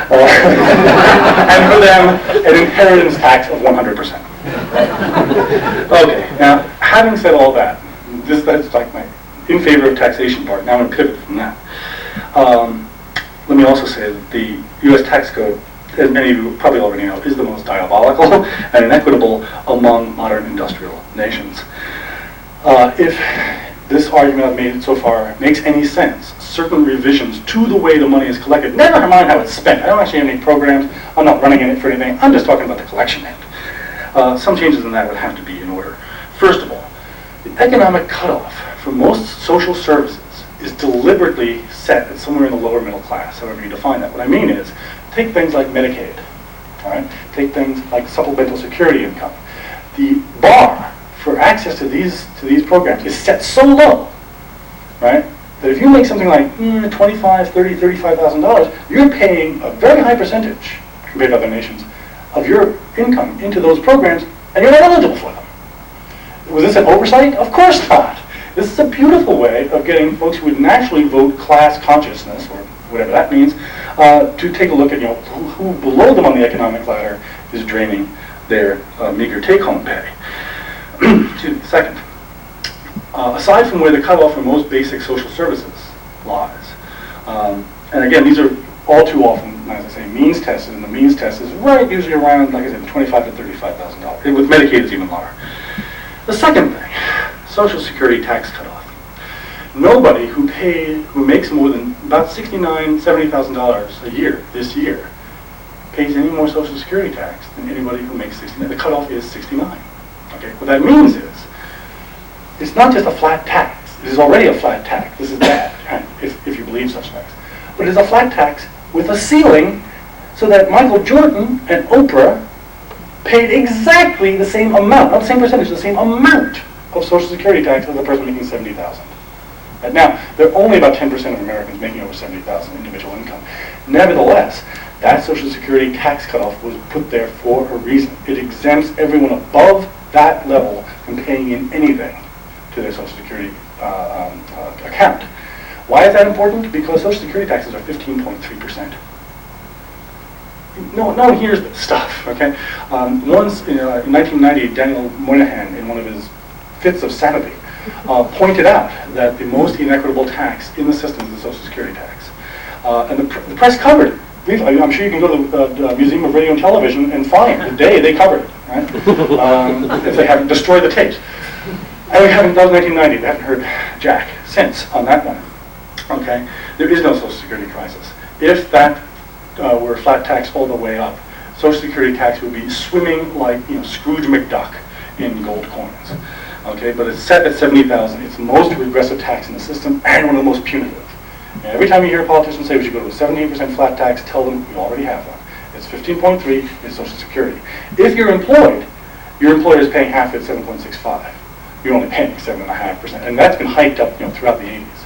And for them, an inheritance tax of 100%. Okay, now having said all that, that's like my in favor of taxation part. Now I'm going to pivot from that. Let me also say that the U.S. tax code, as many of you probably already know, is the most diabolical and inequitable among modern industrial nations. If this argument I've made so far makes any sense, certain revisions to the way the money is collected, never mind how it's spent. I don't actually have any programs. I'm not running in it for anything. I'm just talking about the collection end. Some changes in that would have to be in order. First of all, the economic cutoff for most social services is deliberately set at somewhere in the lower middle class, however you define that. What I mean is, take things like Medicaid. All right? Take things like supplemental security income. The bar for access to these programs is set so low, right, that if you make something like $25,000, $30,000, $35,000, you're paying a very high percentage compared to other nations of your income into those programs, and you're not eligible for them. Was this an oversight? Of course not. This is a beautiful way of getting folks who would naturally vote class consciousness, or whatever that means, to take a look at who below them on the economic ladder is draining their meager take-home pay. Second, aside from where the cutoff for most basic social services lies, and again, these are all too often, as I say, means tested, and the means test is right usually around, like I said, $25,000 to $35,000. With Medicaid, it's even lower. The second thing, Social Security tax cutoff. Nobody who makes more than about $69,000, $70,000 a year this year pays any more Social Security tax than anybody who makes 69. The cutoff is 69. Okay, what that means is, it's not just a flat tax. It is already a flat tax. This is bad, if you believe such things. But it's a flat tax with a ceiling so that Michael Jordan and Oprah paid exactly the same amount, not the same percentage, the same amount of Social Security tax as the person making $70,000. And now, there are only about 10% of Americans making over $70,000 individual income. Nevertheless, that Social Security tax cutoff was put there for a reason. It exempts everyone above that level from paying in anything to their Social Security account. Why is that important? Because Social Security taxes are 15.3%. No one hears this stuff, okay? Once in 1990, Daniel Moynihan, in one of his fits of sanity, pointed out that the most inequitable tax in the system is the Social Security tax. And the press covered it. I'm sure you can go to the Museum of Radio and Television and find the day they covered it, right? If they haven't destroyed the tapes. And that was 1990. We haven't heard jack since on that one. Okay? There is no Social Security crisis. If that were flat tax all the way up, Social Security tax would be swimming like Scrooge McDuck in gold coins. Okay, but it's set at $70,000. It's the most regressive tax in the system and one of the most punitive. And every time you hear a politician say we should go to a 17% flat tax, tell them we already have one. It's 15.3 is Social Security. If you're employed, your employer is paying half at 7.65. You're only paying 7.5%, and that's been hiked up throughout the 80s.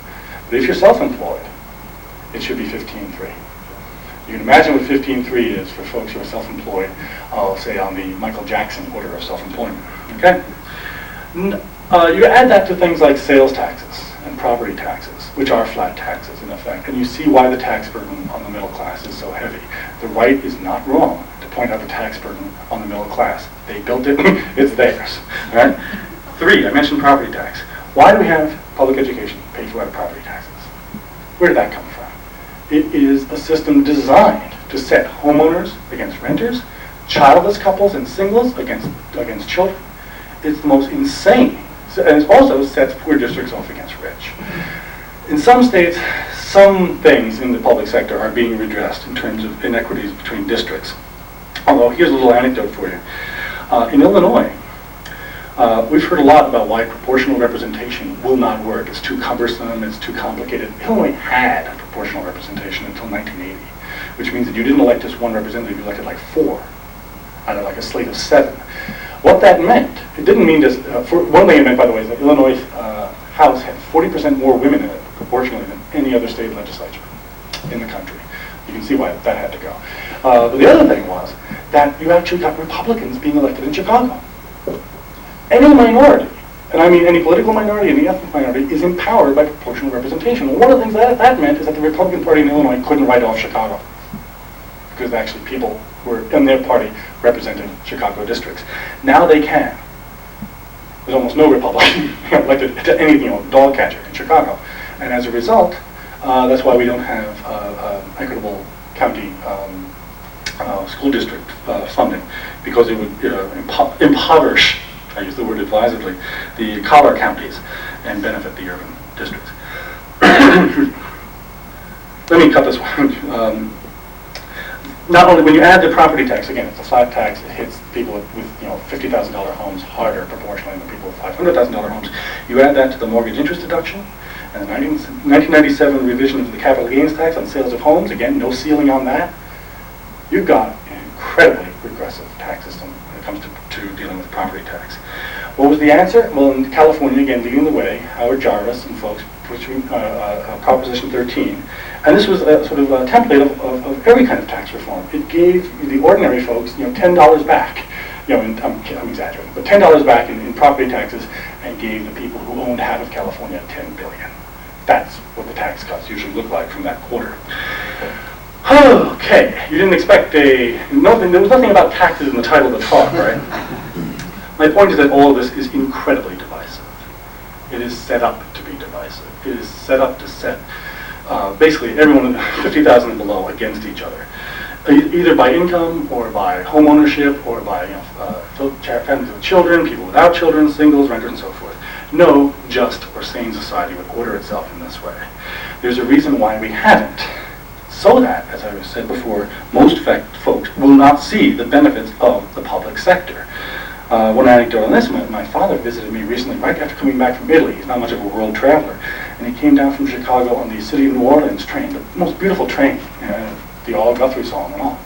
But if you're self-employed, it should be 15.3. You can imagine what 15.3 is for folks who are self-employed, I'll say on the Michael Jackson order of self-employment. Okay? You add that to things like sales taxes and property taxes, which are flat taxes in effect, and you see why the tax burden on the middle class is so heavy. The right is not wrong to point out the tax burden on the middle class. They built it, it's theirs. Right? 3, I mentioned property tax. Why do we have public education paid for by property taxes? Where did that come from? It is a system designed to set homeowners against renters, childless couples and singles against children. It's the most insane, and it also sets poor districts off against rich. In some states, some things in the public sector are being redressed in terms of inequities between districts. Although, here's a little anecdote for you. In Illinois, we've heard a lot about why proportional representation will not work. It's too cumbersome, it's too complicated. Illinois had proportional representation until 1980, which means that you didn't elect just one representative, you elected like 4 out of like a slate of 7. What that meant, it didn't mean just, one thing it meant, by the way, is that Illinois House had 40% more women in it, proportionally, than any other state legislature in the country. You can see why that had to go. But the other thing was that you actually got Republicans being elected in Chicago. Any minority, and I mean any political minority, any ethnic minority, is empowered by proportional representation. Well, one of the things that meant is that the Republican Party in Illinois couldn't write off Chicago, because actually people were in their party representing Chicago districts. Now they can. There's almost no Republican elected to any dog catcher in Chicago, and as a result, that's why we don't have equitable county school district funding, because it would impoverish, I use the word advisedly, the collar counties and benefit the urban districts. Let me cut this one. Not only when you add the property tax, again, it's a flat tax. It hits people with $50,000 homes harder proportionally than people with $500,000 homes. You add that to the mortgage interest deduction and the 1997 revision of the capital gains tax on sales of homes. Again, no ceiling on that. You've got an incredibly regressive tax system when it comes to dealing with property tax. What was the answer? Well, in California, again, leading the way, Howard Jarvis and folks pushing Proposition 13. And this was a sort of a template of every kind of tax reform. It gave the ordinary folks, $10 back. I'm exaggerating, but $10 back in property taxes, and gave the people who owned half of California $10 billion. That's what the tax cuts usually look like from that quarter. Okay, you didn't expect there was nothing about taxes in the title of the talk, right? My point is that all of this is incredibly divisive. It is set up to be divisive. It is set up to set basically everyone 50,000 and below against each other, either by income or by home ownership or by families with children, people without children, singles, renters, and so forth. No just or sane society would order itself in this way. There's a reason why we haven't. So that, as I said before, most folks will not see the benefits of the public sector. One anecdote on this, my father visited me recently right after coming back from Italy. He's not much of a world traveler. And he came down from Chicago on the City of New Orleans train, the most beautiful train, the Olive Guthrie song and all.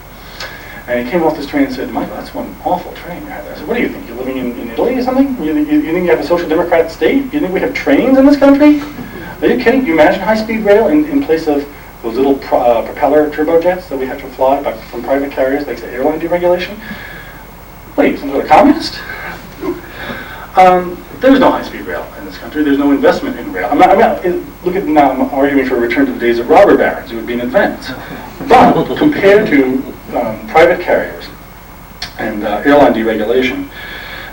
And he came off this train and said, "Michael, that's one awful train you have there." I said, "What do you think? You're living in Italy or something? You think you have a social democratic state? You think we have trains in this country? Are you kidding? You imagine high-speed rail in place of those little propeller turbojets that we have to fly from private carriers thanks to airline deregulation? What are you, some sort of communist?" There's no high-speed rail in this country. There's no investment in rail. Look at now, I'm arguing for a return to the days of robber barons. It would be an advance. But compared to private carriers and airline deregulation,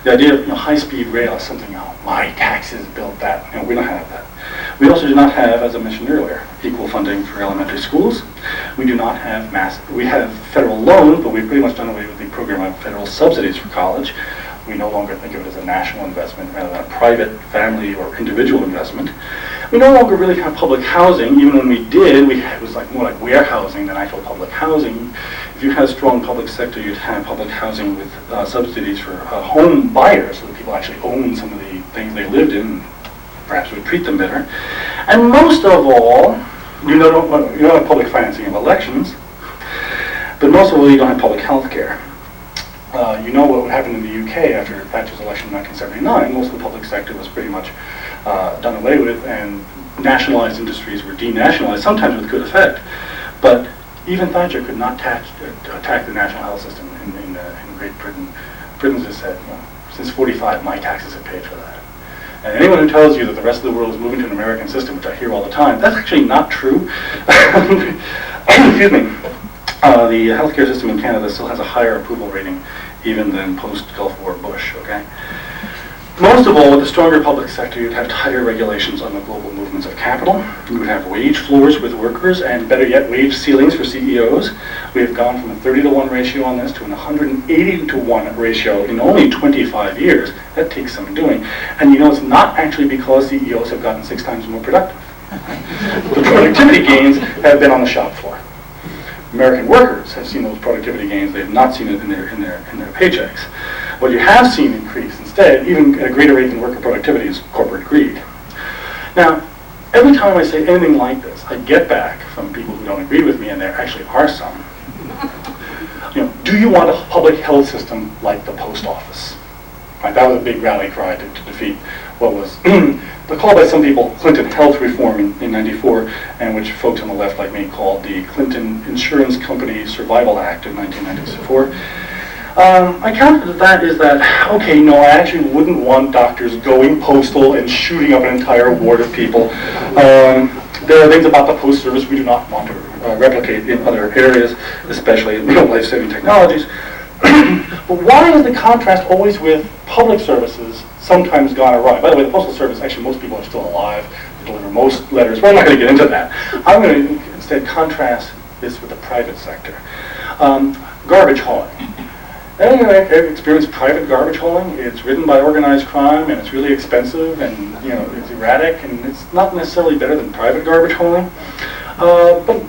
the idea of high-speed rail is something, my taxes built that. We don't have that. We also do not have, as I mentioned earlier, equal funding for elementary schools. We do not have we have federal loans, but we've pretty much done away with the program of federal subsidies for college. We no longer think of it as a national investment rather than a private, family, or individual investment. We no longer really have public housing. Even when we did, it was more like warehousing than actual public housing. If you had a strong public sector, you'd have public housing with subsidies for home buyers, so that people actually own some of the things they lived in. Perhaps would treat them better. And most of all, you don't have public financing of elections, but most of all, you don't have public health care. You know what happened in the UK after Thatcher's election in 1979. Most of the public sector was pretty much done away with, and nationalized industries were denationalized, sometimes with good effect. But even Thatcher could not attack the national health system in Great Britain. Britain's just said, since '45, my taxes have paid for that. And anyone who tells you that the rest of the world is moving to an American system, which I hear all the time, that's actually not true. Excuse me. The healthcare system in Canada still has a higher approval rating even than post-Gulf War Bush, okay? Most of all, with the stronger public sector, you'd have tighter regulations on the global movements of capital. You would have wage floors with workers, and better yet, wage ceilings for CEOs. We have gone from a 30-to-1 ratio on this to an 180-to-1 ratio in only 25 years. That takes some doing. And it's not actually because CEOs have gotten 6 times more productive. The productivity gains have been on the shop floor. American workers have seen those productivity gains. They have not seen it in their paychecks. What you have seen increase instead, even at a greater rate than worker productivity, is corporate greed. Now, every time I say anything like this, I get back from people who don't agree with me, and there actually are some. Do you want a public health system like the post office? Right, that was a big rally cry to defeat what was called by some people Clinton health reform in '94, and which folks on the left like me called the Clinton Insurance Company Survival Act of 1994. My counter to that is that, okay, no, I actually wouldn't want doctors going postal and shooting up an entire ward of people. There are things about the post service we do not want to replicate in other areas, especially in life-saving technologies. But why is the contrast always with public services sometimes gone awry? By the way, the Postal Service, actually most people are still alive. They deliver most letters. But I'm not going to get into that. I'm going to instead contrast this with the private sector. Garbage hauling. Anyone experienced private garbage hauling? It's ridden by organized crime, and it's really expensive, and it's erratic, and it's not necessarily better than private garbage hauling. But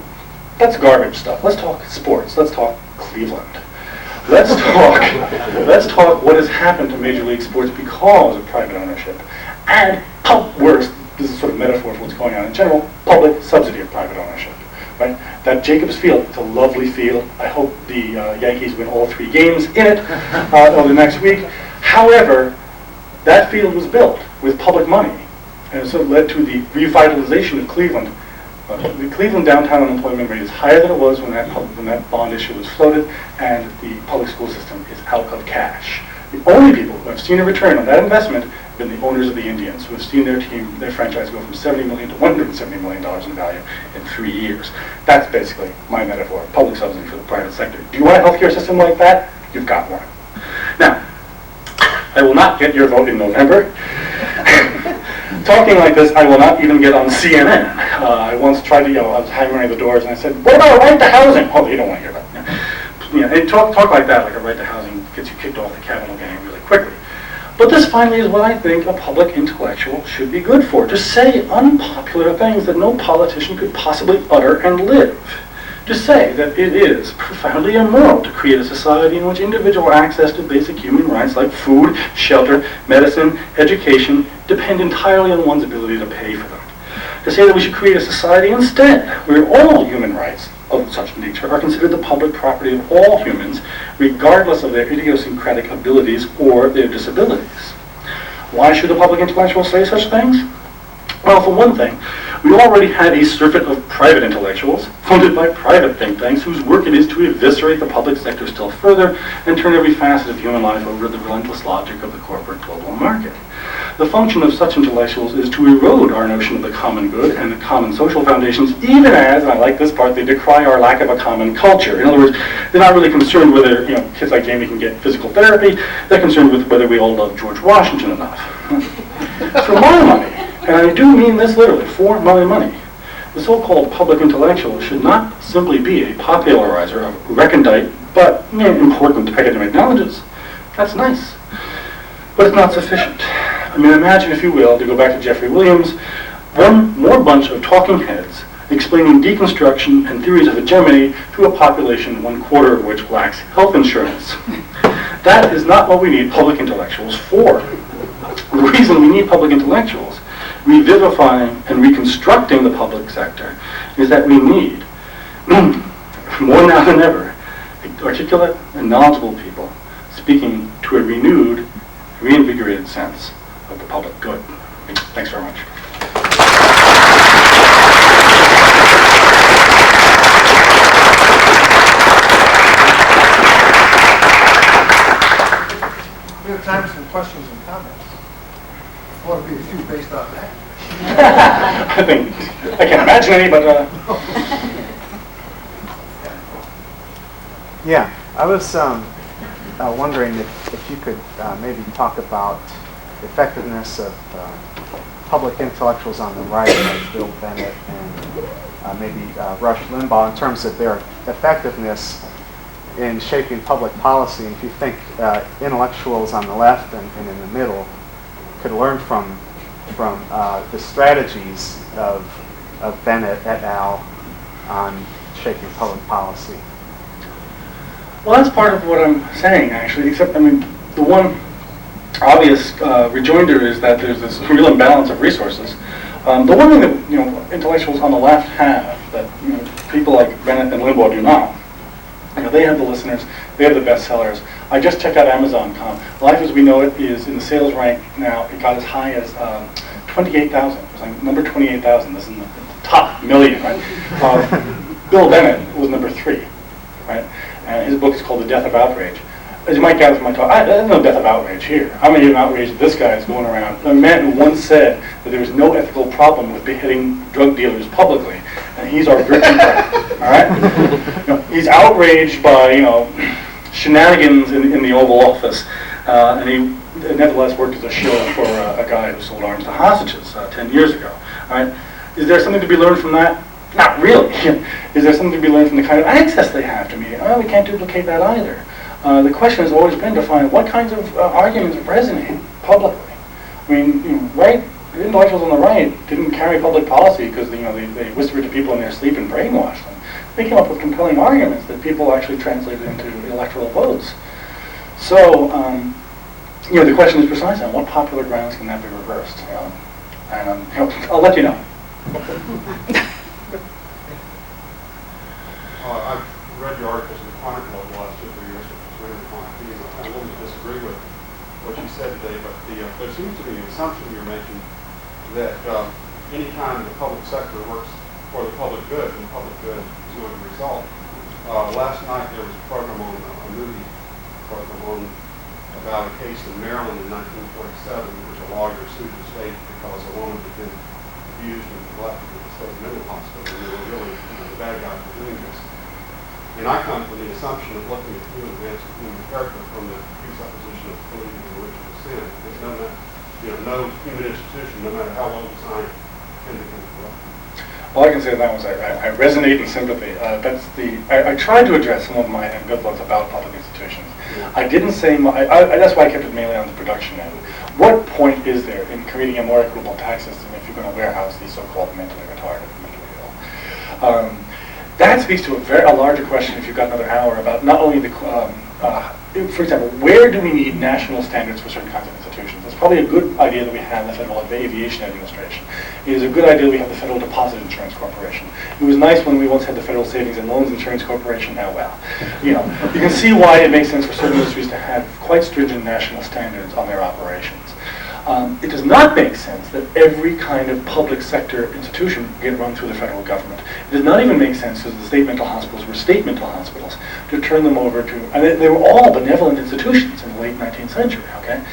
that's garbage stuff. Let's talk sports. Let's talk Cleveland. Let's talk what has happened to Major League Sports because of private ownership. And worse, this is sort of metaphor for what's going on in general, public subsidy of private ownership. right? That Jacobs Field, it's a lovely field. I hope the Yankees win all 3 games in it over the next week. However, that field was built with public money, and so it led to the revitalization of Cleveland. The Cleveland downtown unemployment rate is higher than it was when that bond issue was floated, and the public school system is out of cash. The only people who have seen a return on that investment have been the owners of the Indians, who have seen their team, their franchise go from $70 million to $170 million in value in 3 years. That's basically my metaphor, public subsidy for the private sector. Do you want a healthcare system like that? You've got one. Now, I will not get your vote in November. Talking like this, I will not even get on CNN. I once tried to, I was hammering the doors and I said, what about right to housing? Oh, you don't want to hear about that. And talk like that, like a right to housing gets you kicked off the Capitol gang really quickly. But this finally is what I think a public intellectual should be good for, to say unpopular things that no politician could possibly utter and live. To say that it is profoundly immoral to create a society in which individual access to basic human rights like food, shelter, medicine, education depend entirely on one's ability to pay for them. To say that we should create a society instead where all human rights of such nature are considered the public property of all humans, regardless of their idiosyncratic abilities or their disabilities. Why should a public intellectual say such things? Well, for one thing, we already have a surfeit of private intellectuals, funded by private think tanks, whose work it is to eviscerate the public sector still further and turn every facet of human life over to the relentless logic of the corporate global market. The function of such intellectuals is to erode our notion of the common good and the common social foundations, even as, and I like this part, they decry our lack of a common culture. In other words, they're not really concerned whether kids like Jamie can get physical therapy. They're concerned with whether we all love George Washington enough. For my money, and I do mean this literally, for my money, the so-called public intellectual should not simply be a popularizer of recondite but important academic knowledges. That's nice, but it's not sufficient. I mean, imagine, if you will, to go back to Jeffrey Williams, one more bunch of talking heads explaining deconstruction and theories of hegemony to a population 1/4 of which lacks health insurance. That is not what we need public intellectuals for. The reason we need public intellectuals revivifying and reconstructing the public sector is that we need, more now than ever, articulate and knowledgeable people speaking to a renewed, reinvigorated sense of the public good. Thanks very much. We have time for some questions and comments. I want to be a few based on that. I can't imagine any, but... Yeah, I was wondering if you could maybe talk about the effectiveness of public intellectuals on the right, like Bill Bennett and maybe Rush Limbaugh, in terms of their effectiveness in shaping public policy. And if you think intellectuals on the left and in the middle could learn from the strategies of Bennett et al. On shaping public policy. Well, that's part of what I'm saying, actually, except, I mean, the one obvious rejoinder is that there's this real imbalance of resources. The one thing that, intellectuals on the left have that, people like Bennett and Limbaugh do not. They have the listeners, they have the bestsellers. I just checked out Amazon.com. Life as We Know It is in the sales rank now. It got as high as 28,000. It was like number 28,000. This is in the top million, right? Bill Bennett was number 3, right? And his book is called The Death of Outrage. As you might gather from my talk, there's no death of outrage here. I'm not even outraged that this guy is going around. A man who once said that there was no ethical problem with beheading drug dealers publicly, and he's our virtue all right? He's outraged by, shenanigans in the Oval Office, and he nevertheless worked as a shill for a guy who sold arms to hostages 10 years ago. All right? Is there something to be learned from that? Not really. Is there something to be learned from the kind of access they have to media? We can't duplicate that either. The question has always been to find what kinds of arguments resonate publicly. I mean, intellectuals on the right didn't carry public policy because they whispered to people in their sleep and brainwashed them. They came up with compelling arguments that people actually translated into electoral votes. So, the question is precisely on what popular grounds can that be reversed? And I'll let you know. disagree with what you said today, but there seems to be an assumption you're making that any time the public sector works for the public good, and the public good is going to result. Last night there was a program on a movie program about a case in Maryland in 1947 in which a lawyer sued the state because a woman had been abused and neglected at the state mental hospital, and they were really the bad guys for doing this. And I come from the assumption of looking at human events and human character from the presupposition of believing in original sin. There's no human institution, no matter how well designed, can become corrupt. All I can say to that was I resonate in sympathy. I tried to address some of my ambivalence about public institutions. I didn't say that's why I kept it mainly on the production end. What point is there in creating a more equitable tax system if you're going to warehouse these so-called mentally retarded, mentally ill? That speaks to a larger question, if you've got another hour, about not only the, for example, where do we need national standards for certain kinds of institutions? It's probably a good idea that we have the Federal Aviation Administration. It is a good idea that we have the Federal Deposit Insurance Corporation. It was nice when we once had the Federal Savings and Loans Insurance Corporation. Now, well, you can see why it makes sense for certain industries to have quite stringent national standards on their operations. It does not make sense that every kind of public sector institution get run through the federal government. It does not even make sense that the state mental hospitals were state mental hospitals to turn them over to, and they were all benevolent institutions in the late 19th century, okay?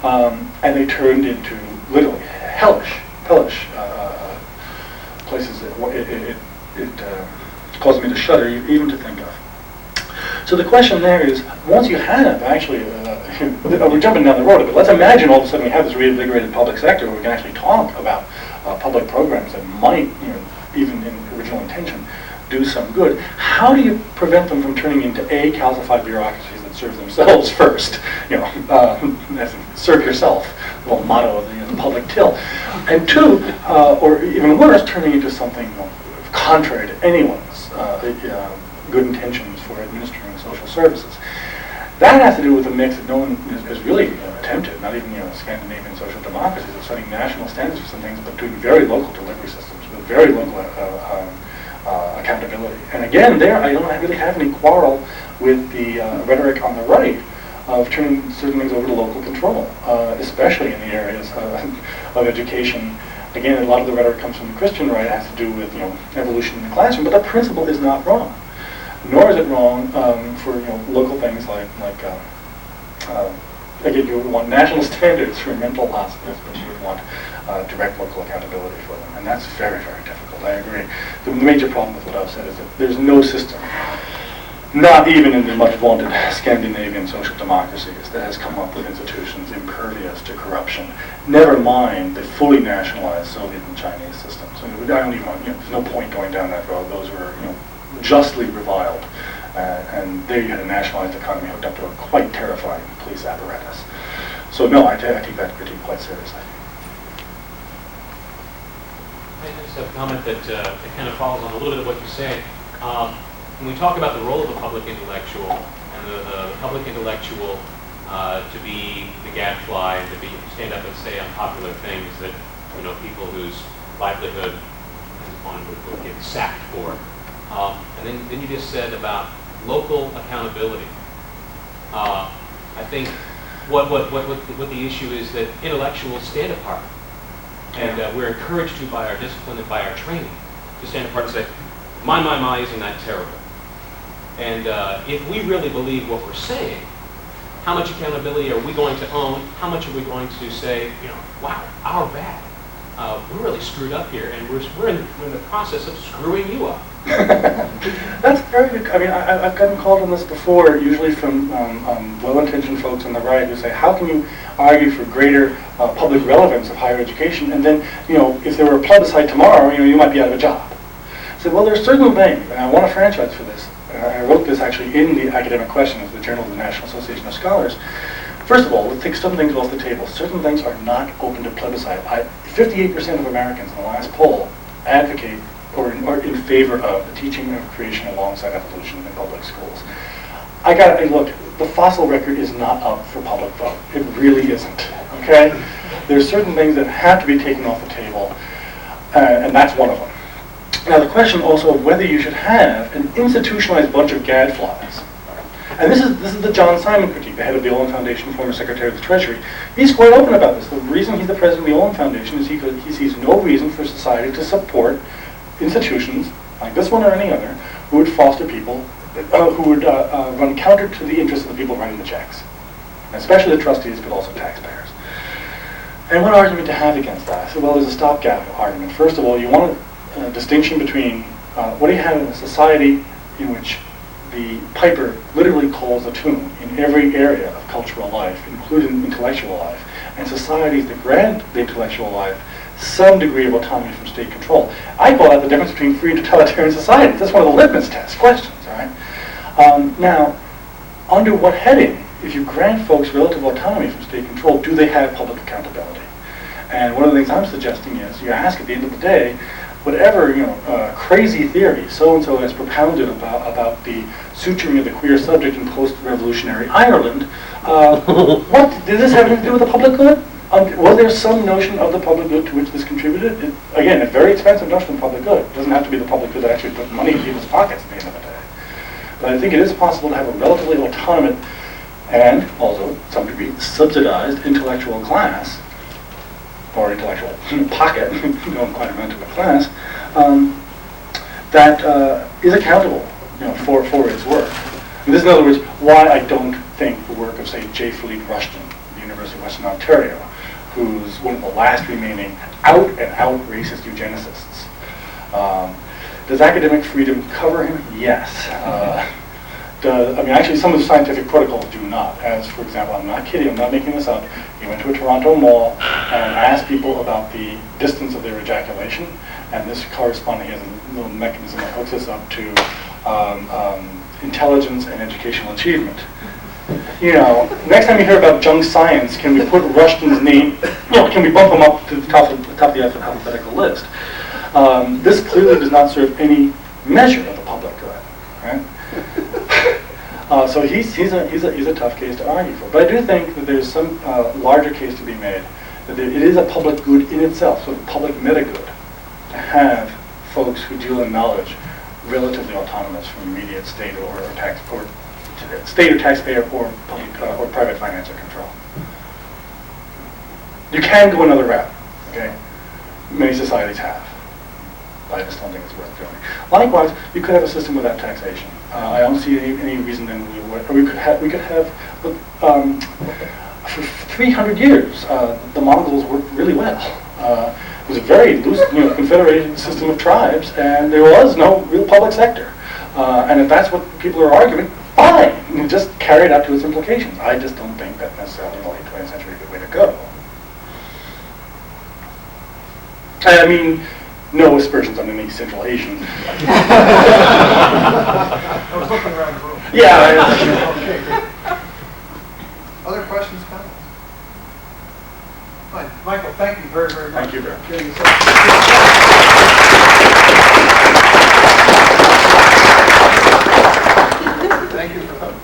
And they turned into literally hellish places that it caused me to shudder even to think of. So the question there is, once you have actually, we're jumping down the road a bit. Let's imagine all of a sudden we have this reinvigorated public sector where we can actually talk about public programs that might, even in original intention, do some good. How do you prevent them from turning into A, calcified bureaucracies that serve themselves first? Serve yourself, the little motto of the public till. And two, or even worse, turning into something contrary to anyone's good intentions for administering social services. That has to do with a mix that no one has really attempted, not even Scandinavian social democracies, of setting national standards for some things, but doing very local delivery systems with very local accountability. And again, there I don't really have any quarrel with the rhetoric on the right of turning certain things over to local control, especially in the areas of education. Again, a lot of the rhetoric comes from the Christian right. It has to do with evolution in the classroom, but the principle is not wrong. Nor is it wrong for local things like again, you would want national standards for mental hospitals, but you would want direct local accountability for them, and that's very, very difficult. I agree. The major problem with what I've said is that there's no system, not even in the much vaunted Scandinavian social democracies, that has come up with institutions impervious to corruption. Never mind the fully nationalized Soviet and Chinese systems. I don't even want, there's no point going down that road. Those were, justly reviled, and there you had a nationalized economy hooked up to a quite terrifying police apparatus. So no, I take that critique quite seriously. I just have a comment that it kind of follows on a little bit of what you say. When we talk about the role of a public intellectual, and the public intellectual to be the gadfly, and to stand up and say unpopular things that people whose livelihood would get sacked for. And then you just said about local accountability. I think what the issue is that intellectuals stand apart, and we're encouraged to by our discipline and by our training to stand apart and say, my, isn't that terrible? And if we really believe what we're saying, how much accountability are we going to own? How much are we going to say, wow, our bad? We're really screwed up here, and we're in the process of screwing you up. That's very good. I mean, I've gotten called on this before, usually from well-intentioned folks on the right who say, how can you argue for greater public relevance of higher education, and then, if there were a plebiscite tomorrow, you might be out of a job. I said, well, there's certain things, and I want a franchise for this. I wrote this actually in the Academic Questions, the Journal of the National Association of Scholars. First of all, let's take some things off the table. Certain things are not open to plebiscite. 58% of Americans in the last poll advocate or are in favor of the teaching of creation alongside evolution in public schools. Look, the fossil record is not up for public vote. It really isn't, okay? There's certain things that have to be taken off the table, and that's one of them. Now the question also of whether you should have an institutionalized bunch of gadflies. And this is the John Simon critique, the head of the Olin Foundation, former Secretary of the Treasury. He's quite open about this. The reason he's the president of the Olin Foundation is he sees no reason for society to support institutions, like this one or any other, who would foster people, who would run counter to the interests of the people writing the checks, especially the trustees, but also taxpayers. And what argument to have against that? I said, well, there's a stopgap argument. First of all, you want a distinction between what do you have in a society in which the piper literally calls the tune in every area of cultural life, including intellectual life, and societies that grant the intellectual life some degree of autonomy from state control. I call that the difference between free and totalitarian societies. That's one of the litmus test questions, all right? Now, under what heading, if you grant folks relative autonomy from state control, do they have public accountability? And one of the things I'm suggesting is you ask at the end of the day, whatever crazy theory so-and-so has propounded about the suturing of the queer subject in post-revolutionary Ireland, what did this have anything to do with the public good? Was there some notion of the public good to which this contributed? Again, a very expensive notion of public good. It doesn't have to be the public good that actually put money in people's pockets at the end of the day. But I think it is possible to have a relatively autonomous and also, to some degree, subsidized intellectual class, or intellectual pocket, going quite amount to a class, that is accountable for its work. And this is, in other words, why I don't think the work of, say, J. Philippe Rushton, the University of Western Ontario, who's one of the last remaining out-and-out racist eugenicists. Does academic freedom cover him? Yes. Actually, some of the scientific protocols do not. As, for example, I'm not kidding, I'm not making this up. He went to a Toronto mall and asked people about the distance of their ejaculation, and this corresponding, he has a little mechanism that hooks us up to intelligence and educational achievement. Next time you hear about junk science, can we put Rushton's name, can we bump him up to the top of the alphabetical list? This clearly does not serve any measure of the public good, right? So he's a tough case to argue for. But I do think that there's some larger case to be made, that it is a public good in itself, sort of public meta-good, to have folks who deal in knowledge relatively autonomous from immediate state or state or taxpayer or public or private financial control. You can go another route, okay? Many societies have. I just don't think it's worth doing. Likewise, you could have a system without taxation. I don't see any reason then we could have for 300 years the Mongols worked really well. It was a very loose, confederated system of tribes, and there was no real public sector. And if that's what people are arguing, fine. Just carry it out to its implications. I just don't think that necessarily in the late 20th century is a good way to go. I mean, no aspersions on any Central Asian. I was looking around the room. Yeah. Okay, great. Other questions, comments? Fine. Michael, thank you very, very much. Thank you, Barry. Getting yourself- Thank you for coming.